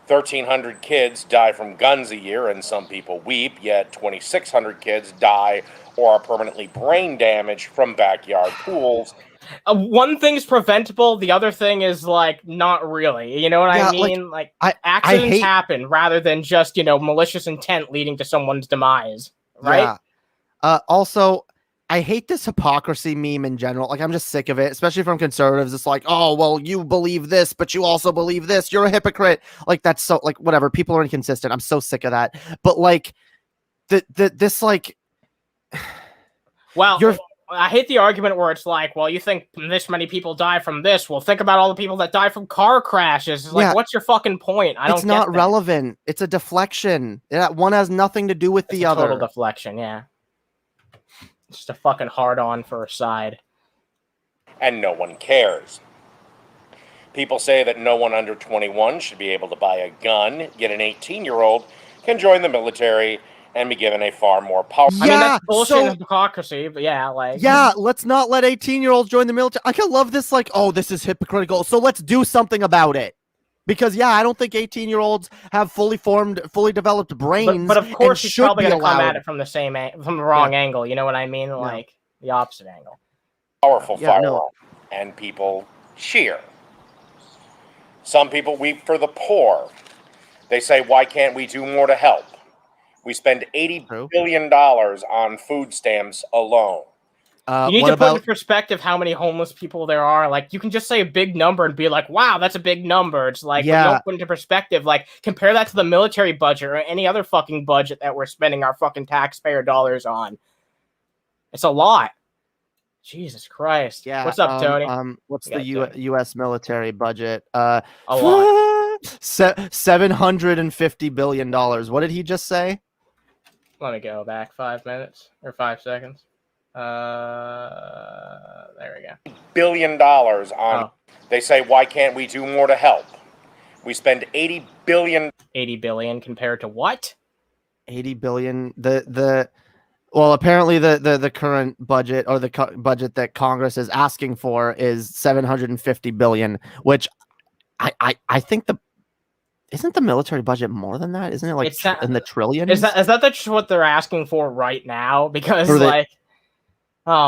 1,300 kids die from guns a year, and some people weep, yet 2,600 kids die or are permanently brain damaged from backyard pools. One thing's preventable, the other thing is, like, not really. You know what I mean? Like accidents happen rather than just, you know, malicious intent leading to someone's demise, right? Yeah. Also, I hate this hypocrisy meme in general. Like, I'm just sick of it, especially from conservatives. It's like, oh, well, you believe this, but you also believe this. You're a hypocrite. Like, that's so, like, whatever. People are inconsistent. I'm so sick of that. But, like, this, like, well, I hate the argument where it's like, well, you think this many people die from this. Well, think about all the people that die from car crashes. It's like, what's your fucking point? It's not relevant. It's a deflection. One has nothing to do with the other. Total deflection, yeah. Just a fucking hard-on for a side. And no one cares. People say that no one under 21 should be able to buy a gun, yet an 18-year-old can join the military and be given a far more powerful. I mean, that's bullshit and hypocrisy, but yeah, like... Yeah, let's not let 18-year-olds join the military. I love this, like, oh, this is hypocritical, so let's do something about it. Because, yeah, I don't think 18-year-olds have fully formed, fully developed brains. But of course, he's probably going to come at it from the wrong angle. You know what I mean? Like, the opposite angle. Powerful firearm, and people cheer. Some people weep for the poor. They say, why can't we do more to help? We spend $80 billion on food stamps alone. You need to put into perspective how many homeless people there are. Like, you can just say a big number and be like, wow, that's a big number. It's like, when you don't put into perspective, like, compare that to the military budget or any other fucking budget that we're spending our fucking taxpayer dollars on. It's a lot. Jesus Christ. Yeah. What's up, Tony? What's the U.S. military budget? A lot. $750 billion. What did he just say? Let me go back 5 minutes or 5 seconds. There we go. $80 billion on. They say, why can't we do more to help? We spend $80 billion. 80 billion compared to what? 80 billion. Well, apparently the current budget, or the budget that Congress is asking for, is 750 billion, which I think isn't the military budget more than that? Isn't it like in the trillions? Is that what they're asking for right now? Because oh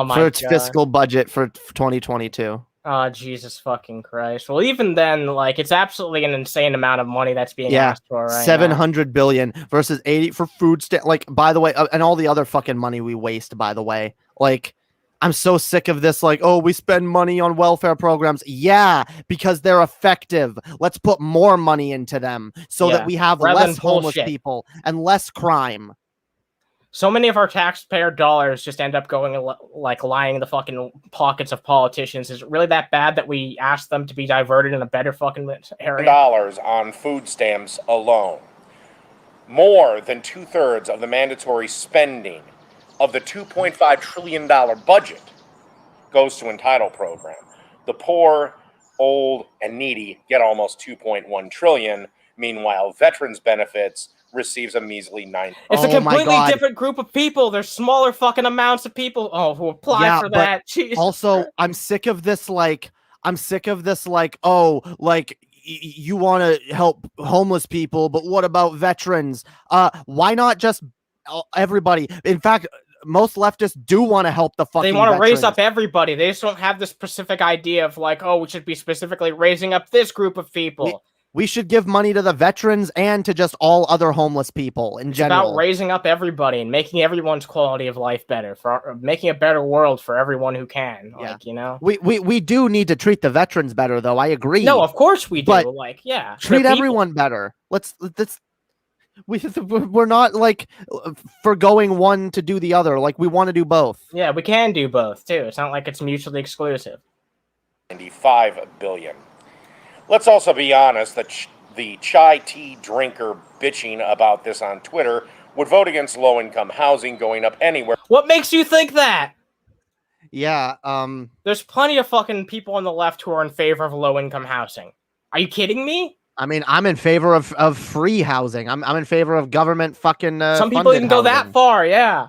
my god, for its fiscal budget for 2022. Oh, Jesus fucking Christ. Well, even then, like, it's absolutely an insane amount of money that's being asked for right 700 billion versus 80 for food stamp. Like, by the way, and all the other fucking money we waste, by the way. Like, I'm so sick of this, like, oh, we spend money on welfare programs. Yeah, because they're effective. Let's put more money into them so that we have less homeless people and less crime. So many of our taxpayer dollars just end up going, like, lying in the fucking pockets of politicians. Is it really that bad that we ask them to be diverted in a better fucking area? Dollars on food stamps alone. More than 2/3 of the mandatory spending of the $2.5 trillion budget goes to entitle program. The poor, old, and needy get almost $2.1 trillion. Meanwhile, veterans benefits receives a measly 9. It's a completely different group of people. There's smaller fucking amounts of people who apply for that. Jeez. Also, I'm sick of this, oh, like, you want to help homeless people, but what about veterans? Why not just everybody? In fact, most leftists do want to help the fucking They want to veterans. raise up everybody. They just don't have this specific idea of, like, oh, we should be specifically raising up this group of people. We should give money to the veterans and to just all other homeless people in general. It's about raising up everybody and making everyone's quality of life better, for making a better world for everyone who can. Yeah. Like, you know, we do need to treat the veterans better, though. I agree. No, of course we do. But like, yeah, treat everyone better. We're not like forgoing one to do the other. Like, we want to do both. Yeah, we can do both too. It's not like it's mutually exclusive. 95 billion. Let's also be honest that the chai tea drinker bitching about this on Twitter would vote against low-income housing going up anywhere. What makes you think that? Yeah, there's plenty of fucking people on the left who are in favor of low-income housing. Are you kidding me? I mean, I'm in favor of free housing. I'm in favor of government fucking some people even go that far, yeah.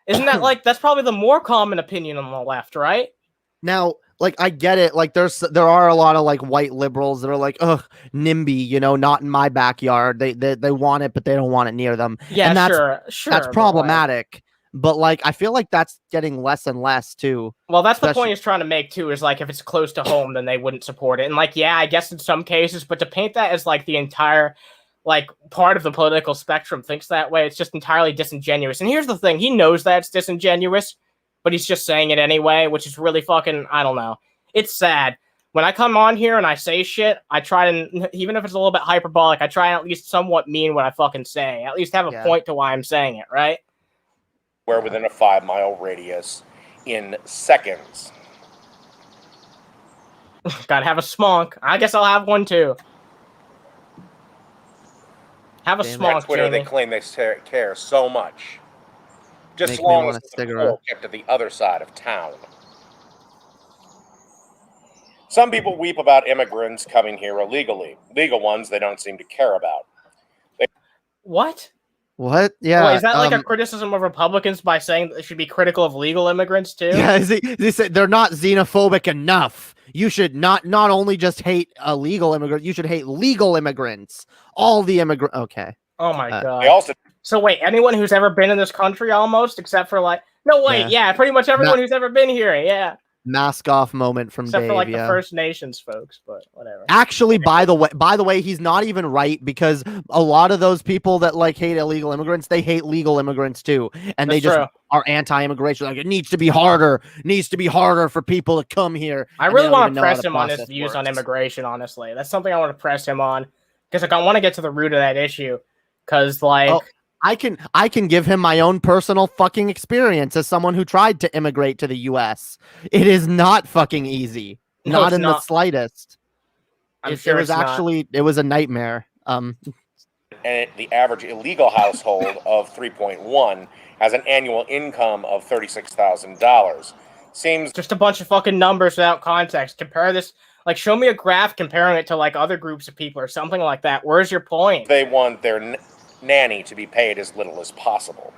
Isn't that that's probably the more common opinion on the left, right? Now, like, I get it. Like, there are a lot of, like, white liberals that are like, ugh, NIMBY, you know, not in my backyard. They want it, but they don't want it near them. Yeah, and sure. That's problematic. But, like, I feel like that's getting less and less, too. Well, that's the point he's trying to make, too, is, like, if it's close to home, then they wouldn't support it. And, like, yeah, I guess in some cases, but to paint that as, like, the entire, like, part of the political spectrum thinks that way, it's just entirely disingenuous. And here's the thing. He knows that it's disingenuous, but he's just saying it anyway, which is really fucking, I don't know. It's sad. When I come on here and I say shit, I try to, even if it's a little bit hyperbolic, I try and at least somewhat mean what I fucking say. At least have a point to why I'm saying it, right? We're within a 5-mile radius in seconds. Gotta have a smunk. I guess I'll have one too. Have a smunk, on Twitter, Jamie. they claim they care so much. Just as long as the poor get to the other side of town. Some people weep about immigrants coming here illegally. Legal ones they don't seem to care about. What? What? Yeah. Wait, is that like a criticism of Republicans by saying that they should be critical of legal immigrants too? Yeah, they say they're not xenophobic enough. You should not only just hate illegal immigrants, you should hate legal immigrants. All the immigrant. Okay. Oh my god. They also So wait, anyone who's ever been in this country almost, except for like, no wait, yeah, pretty much everyone who's ever been here, yeah. Mask off moment from except Dave, for like the First Nations folks, but whatever. Actually, by the way, he's not even right, because a lot of those people that like hate illegal immigrants, they hate legal immigrants too, and they just are anti-immigration. Like, it needs to be harder for people to come here. I really want to press him on his views on immigration. Honestly, that's something I want to press him on, because like I want to get to the root of that issue. Because like. I can give him my own personal fucking experience as someone who tried to immigrate to the US. It is not fucking easy. No, not in the slightest. It was a nightmare. And the average illegal household of 3.1 has an annual income of $36,000. Seems just a bunch of fucking numbers without context. Compare this, like, show me a graph comparing it to like other groups of people or something like that. Where's your point? They want their nanny to be paid as little as possible.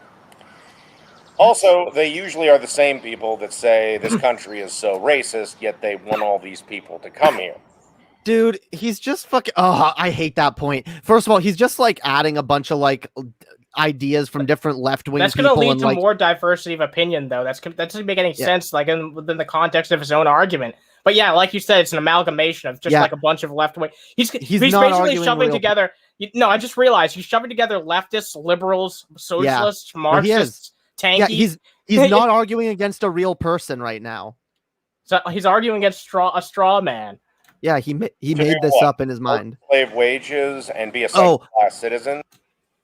Also, they usually are the same people that say this country is so racist, yet they want all these people to come here. Dude, he's just fucking. Oh, I hate that point. First of all, he's just like adding a bunch of like ideas from different left-wing people. That's going to lead to more diversity of opinion, though. That doesn't make any sense, like within the context of his own argument. But yeah, like you said, it's an amalgamation of just like a bunch of left-wing. He's basically shoving together. No, I just realized he's shoving together leftists, liberals, socialists, Marxists, tanky. Yeah, he's not arguing against a real person right now. So he's arguing against a straw man. Yeah, he made this up in his mind. Slave wages and be a second-class citizen.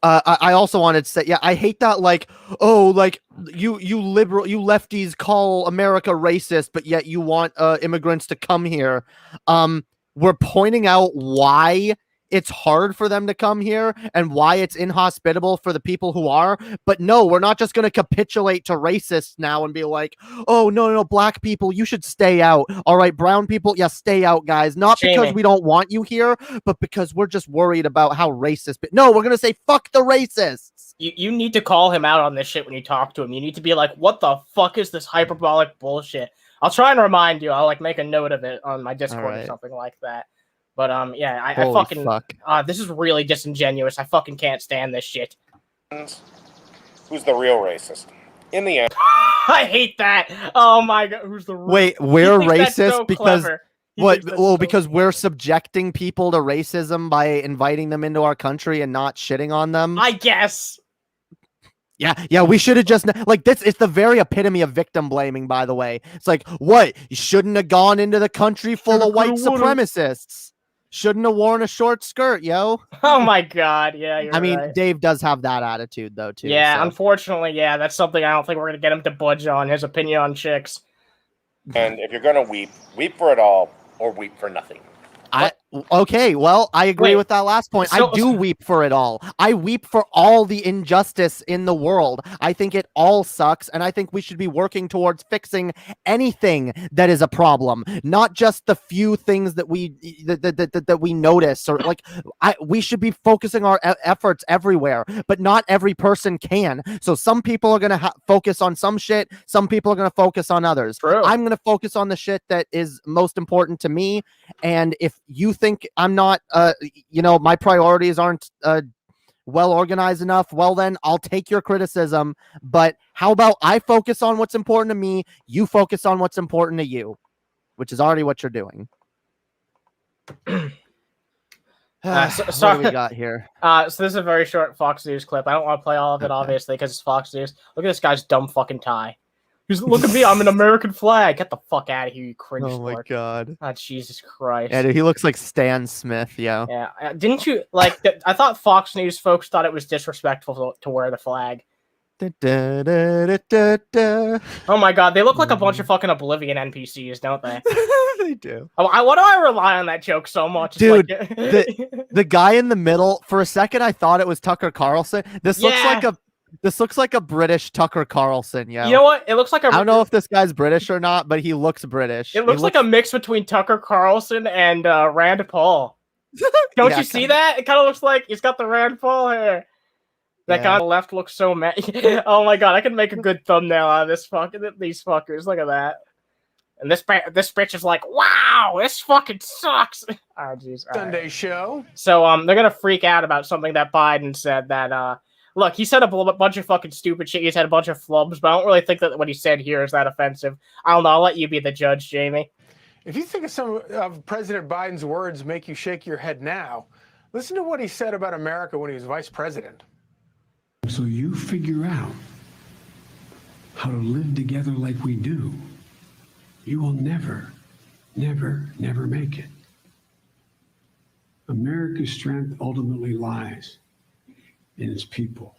I also wanted to say, I hate that, like, you lefties call America racist, but yet you want immigrants to come here. We're pointing out why it's hard for them to come here and why it's inhospitable for the people who are. But no, we're not just going to capitulate to racists now and be like, oh, no, black people, you should stay out. All right, brown people, stay out, guys. Not because we don't want you here, but because we're just worried about how racist. But no, we're going to say, fuck the racists. You need to call him out on this shit when you talk to him. You need to be like, what the fuck is this hyperbolic bullshit? I'll try and remind you. I'll like make a note of it on my Discord or something like that. But I fucking this is really disingenuous. I fucking can't stand this shit. Who's the real racist? In the end, I hate that. Oh my god, who's the wait? We're racist so because what? Well, because we're subjecting people to racism by inviting them into our country and not shitting on them. I guess. Yeah, we should have just like this. It's the very epitome of victim blaming, by the way. It's like, what? You shouldn't have gone into the country full of white supremacists. Shouldn't have worn a short skirt, yo. Oh my god, yeah, you're right. Dave does have that attitude, though, too. Yeah, unfortunately, that's something I don't think we're going to get him to budge on, his opinion on chicks. And if you're going to weep for it all, or weep for nothing. Okay, well, I agree with that last point. I do weep for it all. I weep for all the injustice in the world. I think it all sucks, and I think we should be working towards fixing anything that is a problem, not just the few things that we notice. Or like, we should be focusing our efforts everywhere, but not every person can. So some people are going to focus on some shit. Some people are going to focus on others. True. I'm going to focus on the shit that is most important to me, and if you think I'm not, my priorities aren't well organized enough, well then I'll take your criticism. But how about I focus on what's important to me, you focus on what's important to you, which is already what you're doing. What do we got here? So this is a very short Fox News clip. I don't want to play all of it, obviously, because it's Fox News. Look at this guy's dumb fucking tie. Look at me, I'm an American flag. Get the fuck out of here, you cringe. Oh my god. Oh, Jesus Christ. Yeah, dude, he looks like Stan Smith, yo. Yeah. Didn't you, like, I thought Fox News folks thought it was disrespectful to wear the flag. Oh my god, they look like a bunch of fucking Oblivion NPCs, don't they? They do. Why do I rely on that joke so much? Dude, the guy in the middle, for a second I thought it was Tucker Carlson. This looks like a British Tucker Carlson, yo. You know what? It looks like I don't know if this guy's British or not, but he looks British. It looks like a mix between Tucker Carlson and Rand Paul. Don't you see that? It kind of looks like he's got the Rand Paul hair. That guy on the left looks so mad. Oh my god, I could make a good thumbnail out of this these fuckers. Look at that. And this bitch is like, wow, this fucking sucks. Oh jeez. Sunday show. So they're gonna freak out about something that Biden said. That look, he said a bunch of fucking stupid shit. He's had a bunch of flubs, but I don't really think that what he said here is that offensive. I don't know. I'll let you be the judge, Jamie. If you think of some of President Biden's words make you shake your head now, listen to what he said about America when he was vice president. So you figure out how to live together like we do. You will never, never, never make it. America's strength ultimately lies in its people.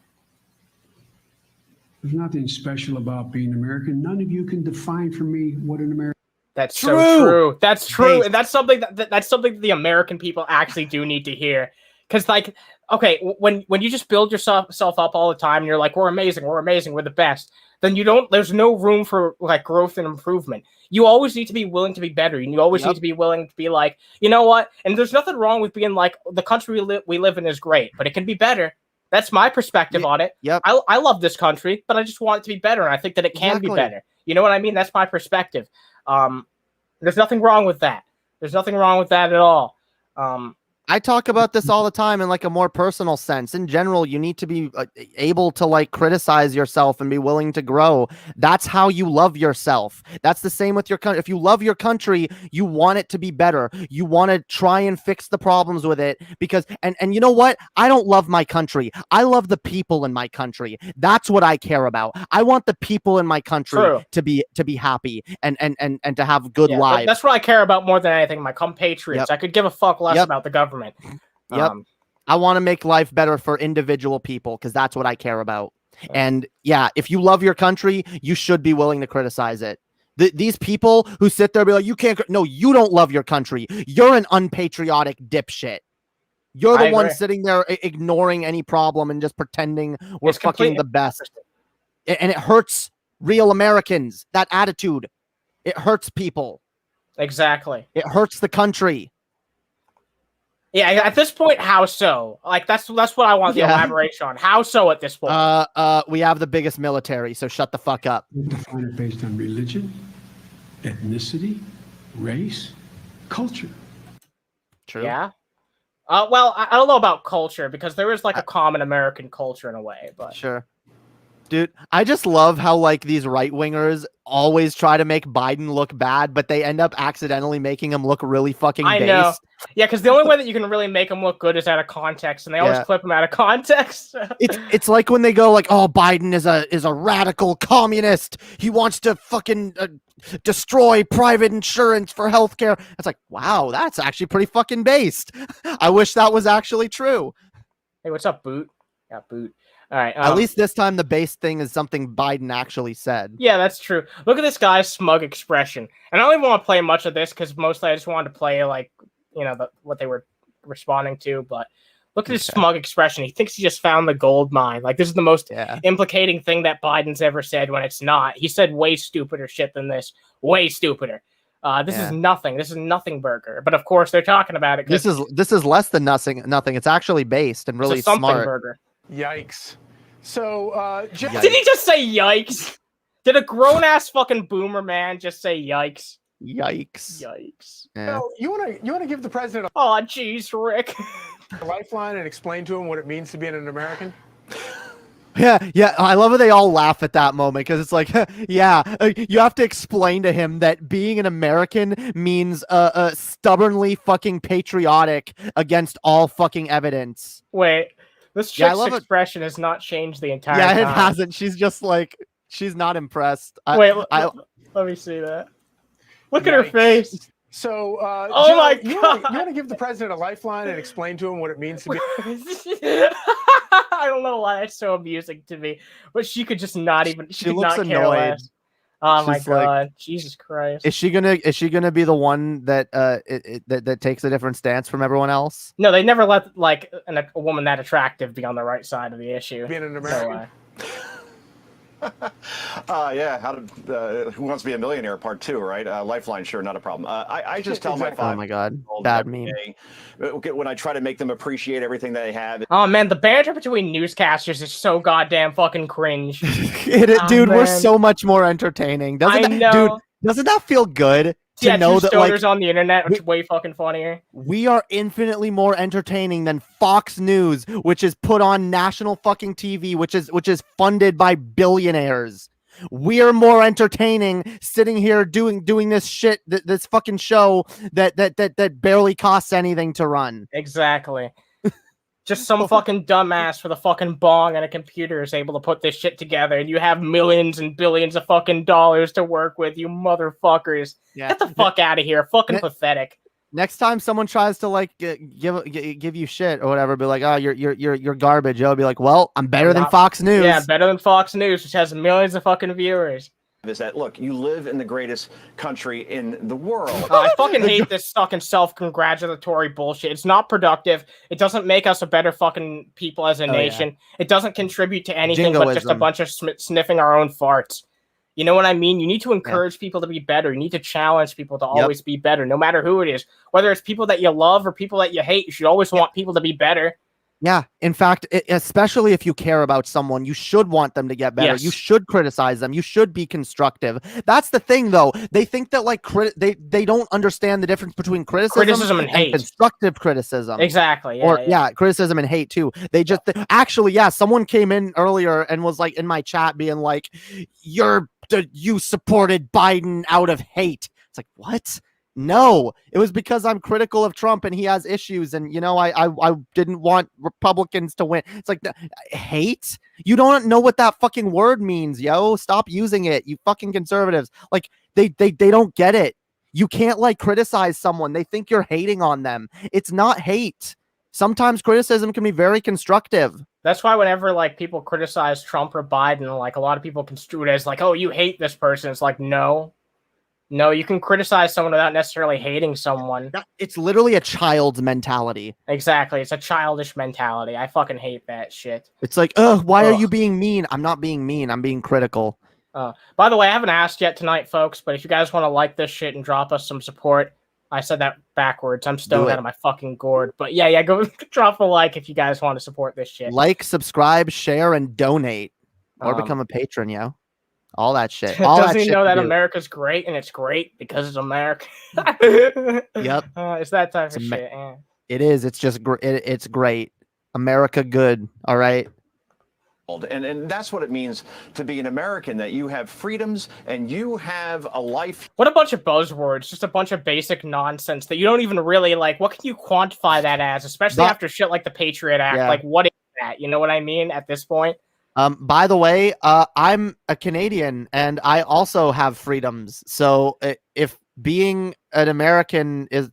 There's nothing special about being American. None of you can define for me what an American. That's so true. That's true, and that's something that's something that the American people actually do need to hear. Because, like, okay, when you just build yourself up all the time, and you're like, we're amazing, we're the best, then there's no room for, like, growth and improvement. You always need to be willing to be better, and you always need to be willing to be like, you know what? And there's nothing wrong with being like, the country we live in is great, but it can be better. That's my perspective on it. Yep. I love this country, but I just want it to be better, and I think that it can be better. You know what I mean? That's my perspective. There's nothing wrong with that. There's nothing wrong with that at all. I talk about this all the time in like a more personal sense. In general, you need to be able to like criticize yourself and be willing to grow. That's how you love yourself. That's the same with your country. If you love your country, you want it to be better. You want to try and fix the problems with it because, and you know what? I don't love my country. I love the people in my country. That's what I care about. I want the people in my country to be happy and to have good lives. That's what I care about more than anything. My compatriots. I could give a fuck less about the government. Yep. I want to make life better for individual people because that's what I care about. And yeah, if you love your country, you should be willing to criticize it. These people who sit there and be like, you can't. No, you don't love your country. You're an unpatriotic dipshit. You're the one sitting there ignoring any problem and just pretending we're fucking the best. And it hurts real Americans. That attitude. It hurts people. Exactly. It hurts the country. Yeah, at this point, how so? Like that's what I want the elaboration on. How so at this point? We have the biggest military, so shut the fuck up. You define it based on religion, ethnicity, race, culture. True. Yeah. Well, I don't know about culture because there is like a common American culture in a way, but sure. Dude, I just love how like these right-wingers always try to make Biden look bad, but they end up accidentally making him look really fucking based. I know. Yeah, because the only way that you can really make him look good is out of context, and they always clip him out of context. It's like when they go like, "Oh, Biden is a radical communist. He wants to fucking destroy private insurance for healthcare." It's like, wow, that's actually pretty fucking based. I wish that was actually true. Hey, what's up, Boot? Yeah, Boot. All right. At least this time the base thing is something Biden actually said. Yeah, that's true. Look at this guy's smug expression. And I don't even want to play much of this because mostly I just wanted to play like, you know, what they were responding to. But look at his smug expression. He thinks he just found the gold mine. Like this is the most implicating thing that Biden's ever said when it's not. He said way stupider shit than this. Way stupider. This is nothing. This is nothing burger. But of course they're talking about it. This is less than nothing. It's actually based and really smart. Burger. Yikes. So, did he just say yikes? Did a grown-ass fucking boomer man just say yikes? Yikes. Yikes. Yeah. So, you wanna give the president oh, jeez, Rick. a lifeline and explain to him what it means to be an American? Yeah. I love how they all laugh at that moment because it's like, you have to explain to him that being an American means stubbornly fucking patriotic against all fucking evidence. Wait. This chick's expression has not changed the entire time. Yeah, it hasn't. She's just like, she's not impressed. Wait, let me see that. Look at her face. So, oh Jill, my God. You want to give the president a lifeline and explain to him what it means to be... I don't know why that's so amusing to me, but she could just not even... She looks not annoyed. Oh my God! Jesus Christ! Is she gonna be the one that that takes a different stance from everyone else? No, they never let like a woman that attractive be on the right side of the issue. Being an American. Yeah. Who Wants to Be a Millionaire Part 2, right? Lifeline, sure, not a problem. I just tell my Oh my God, bad meme. when I try to make them appreciate everything they have. Oh man, the banter between newscasters is so goddamn fucking cringe. Dude, we're so much more entertaining. Doesn't that feel good to know that like on the internet, which is way fucking funnier. We are infinitely more entertaining than Fox News, which is put on national fucking TV, which is funded by billionaires. We are more entertaining sitting here doing this shit, this fucking show that barely costs anything to run. Exactly. Just some fucking dumbass with a fucking bong and a computer is able to put this shit together, and you have millions and billions of fucking dollars to work with, you motherfuckers. Yeah. Get the fuck out of here. Fucking pathetic. Next time someone tries to like give you shit or whatever, be like, oh, you're garbage. I'll be like, well, I'm better than Fox News. Yeah, better than Fox News, which has millions of fucking viewers. Is that, look, you live in the greatest country in the world. I fucking hate this fucking self-congratulatory bullshit. It's not productive. It doesn't make us a better fucking people as a nation. Yeah. It doesn't contribute to anything but just a bunch of sniffing our own farts. You know what I mean? You need to encourage people to be better. You need to challenge people to always be better, no matter who it is. Whether it's people that you love or people that you hate, you should always want people to be better. Yeah, in fact, especially if you care about someone, you should want them to get better. Yes. You should criticize them. You should be constructive. That's the thing, though. They think that like they don't understand the difference between criticism and hate. Constructive criticism. Exactly. Criticism and hate too. They just someone came in earlier and was like in my chat being like, you supported Biden out of hate. It's like, what? No, it was because I'm critical of Trump and he has issues, and I didn't want Republicans to win. It's like hate. You don't know what that fucking word means, yo. Stop using it, you fucking conservatives. Like they don't get it. You can't like criticize someone. They think you're hating on them. It's not hate. Sometimes criticism can be very constructive. That's why whenever like people criticize Trump or Biden, like a lot of people construe it as like, oh, you hate this person. It's like, no, you can criticize someone without necessarily hating someone. It's literally a child's mentality. Exactly. It's a childish mentality. I fucking hate that shit. It's like, why are you being mean? I'm not being mean. I'm being critical. By the way, I haven't asked yet tonight, folks, but if you guys want to like this shit and drop us some support, I said that backwards. I'm stoned out of my fucking gourd. But yeah, go drop a like if you guys want to support this shit. Like, subscribe, share, and donate. Or become a patron, yo. All that shit. Doesn't he know that America's great, and it's great because it's America? Yep. It's that type of shit. Yeah. It is. It's just it's great. America good. All right. And that's what it means to be an American, that you have freedoms and you have a life. What a bunch of buzzwords, just a bunch of basic nonsense that you don't even really like. What can you quantify that as, especially after shit like the Patriot Act? Yeah. Like, what is that? You know what I mean? At this point. By the way, I'm a Canadian and I also have freedoms. So if being an American is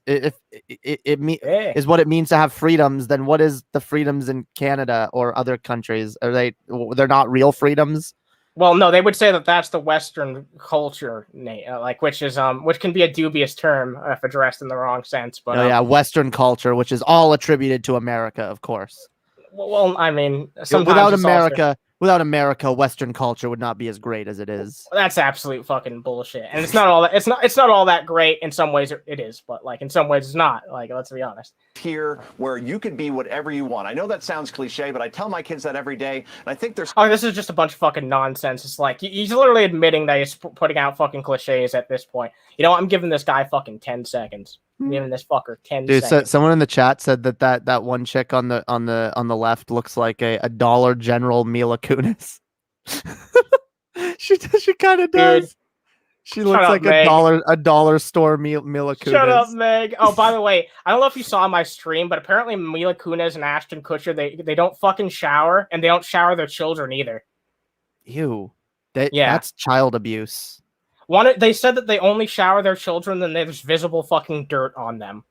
what it means to have freedoms, then what is the freedoms in Canada or other countries? They're not real freedoms? Well, no, they would say that that's the Western culture, which can be a dubious term if addressed in the wrong sense. But Western culture, which is all attributed to America, of course. Well, I mean, without America, Western culture would not be as great as it is. That's absolute fucking bullshit, and it's not all that. It's not all that great. In some ways, it is, but like in some ways, it's not. Like, let's be honest. Here, where you could be whatever you want. I know that sounds cliche, but I tell my kids that every day, and I think there's. Oh, this is just a bunch of fucking nonsense. It's like he's literally admitting that he's putting out fucking cliches at this point. You know, I'm giving this guy fucking 10 seconds. I'm giving this fucker 10 seconds. Dude, someone in the chat said that one chick on the left looks like a Dollar General Mila Kunis. she kind of does. Dude, she looks like Meg. a dollar store Mila Kunis. Shut up, Meg. Oh, by the way, I don't know if you saw my stream, but apparently Mila Kunis and Ashton Kutcher, they don't fucking shower, and they don't shower their children either. Ew. That's child abuse. They said that they only shower their children when there's visible fucking dirt on them.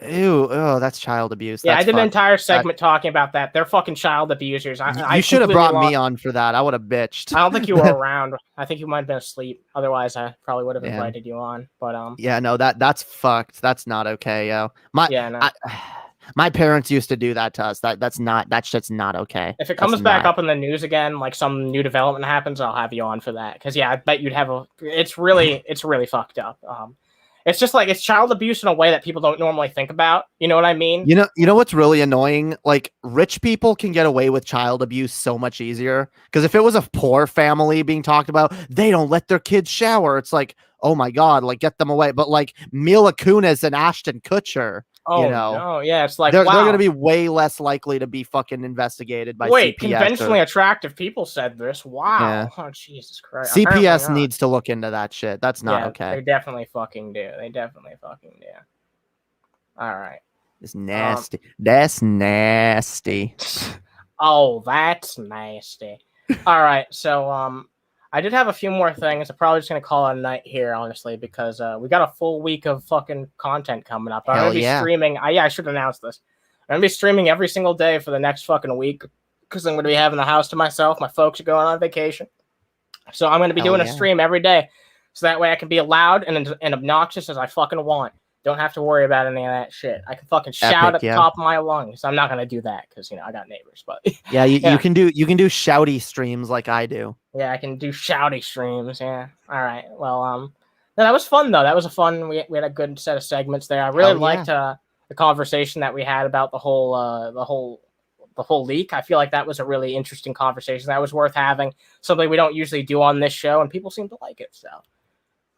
Ew, that's child abuse. Yeah, I did an entire segment talking about that. They're fucking child abusers. You should have brought me on for that. I would have bitched. I don't think you were around. I think you might have been asleep. Otherwise, I probably would have invited you on. But yeah, no, that's fucked. That's not okay, yo. My parents used to do that to us. That shit's not okay. If it comes back up in the news again, like some new development happens, I'll have you on for that. Because yeah, I bet you'd have a. It's really fucked up. It's just like it's child abuse in a way that people don't normally think about. You know what I mean? You know what's really annoying? Like rich people can get away with child abuse so much easier. Because if it was a poor family being talked about, they don't let their kids shower. It's like, oh my god, like get them away. But like Mila Kunis and Ashton Kutcher, oh you know, no, yeah, it's like they're wow. going to be way less likely to be fucking investigated by Wait, CPS. conventionally attractive people said this. Wow. Yeah. Oh Jesus Christ. CPS needs to look into that shit. That's not okay. They definitely fucking do. They definitely fucking do. All right. It's nasty. That's nasty. Oh, that's nasty. All right. So I did have a few more things. I'm probably just gonna call it a night here, honestly, because we got a full week of fucking content coming up. I'm gonna be streaming. I should announce this. I'm gonna be streaming every single day for the next fucking week because I'm gonna be having the house to myself. My folks are going on vacation, so I'm gonna be doing a stream every day, so that way I can be loud and obnoxious as I fucking want. Don't have to worry about any of that shit. I can fucking shout at the top of my lungs. I'm not gonna do that because I got neighbors. But yeah, you can do shouty streams like I do. Yeah, I can do shouty streams. Yeah. All right. Well, that was fun though. That was a fun. We had a good set of segments there. I really liked the conversation that we had about the whole leak. I feel like that was a really interesting conversation. That was worth having. Something we don't usually do on this show, and people seem to like it. So,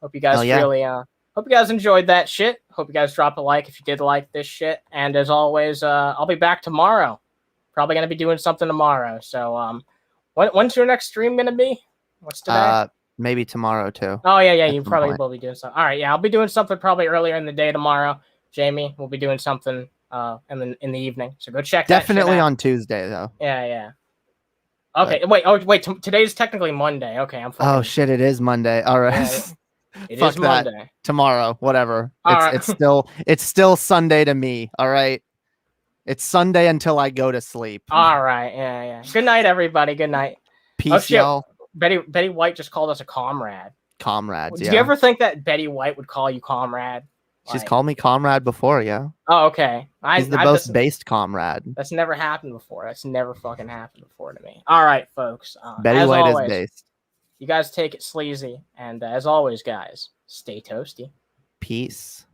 hope you guys hope you guys enjoyed that shit. Hope you guys drop a like if you did like this shit. And as always, I'll be back tomorrow. Probably gonna be doing something tomorrow. So, when's your next stream gonna be? What's today? Maybe tomorrow too. Oh yeah. You probably will be doing something. All right, yeah, I'll be doing something probably earlier in the day tomorrow. Jamie will be doing something in the evening. So go check. Definitely on Tuesday though. Yeah. Okay. But, wait. Today's technically Monday. Okay, I'm. Oh shit! It is Monday. All right. Yeah, it is Monday. Tomorrow, whatever. It's still Sunday to me. All right. It's Sunday until I go to sleep. All right. Yeah. Good night, everybody. Good night. Peace, y'all. Betty White just called us a comrade. Comrades. Did you ever think that Betty White would call you comrade? She's called me comrade before, yeah. Oh, okay. He's the most based comrade. That's never happened before. That's never fucking happened before to me. All right, folks. Betty White is based. You guys take it sleazy, and as always, guys, stay toasty. Peace.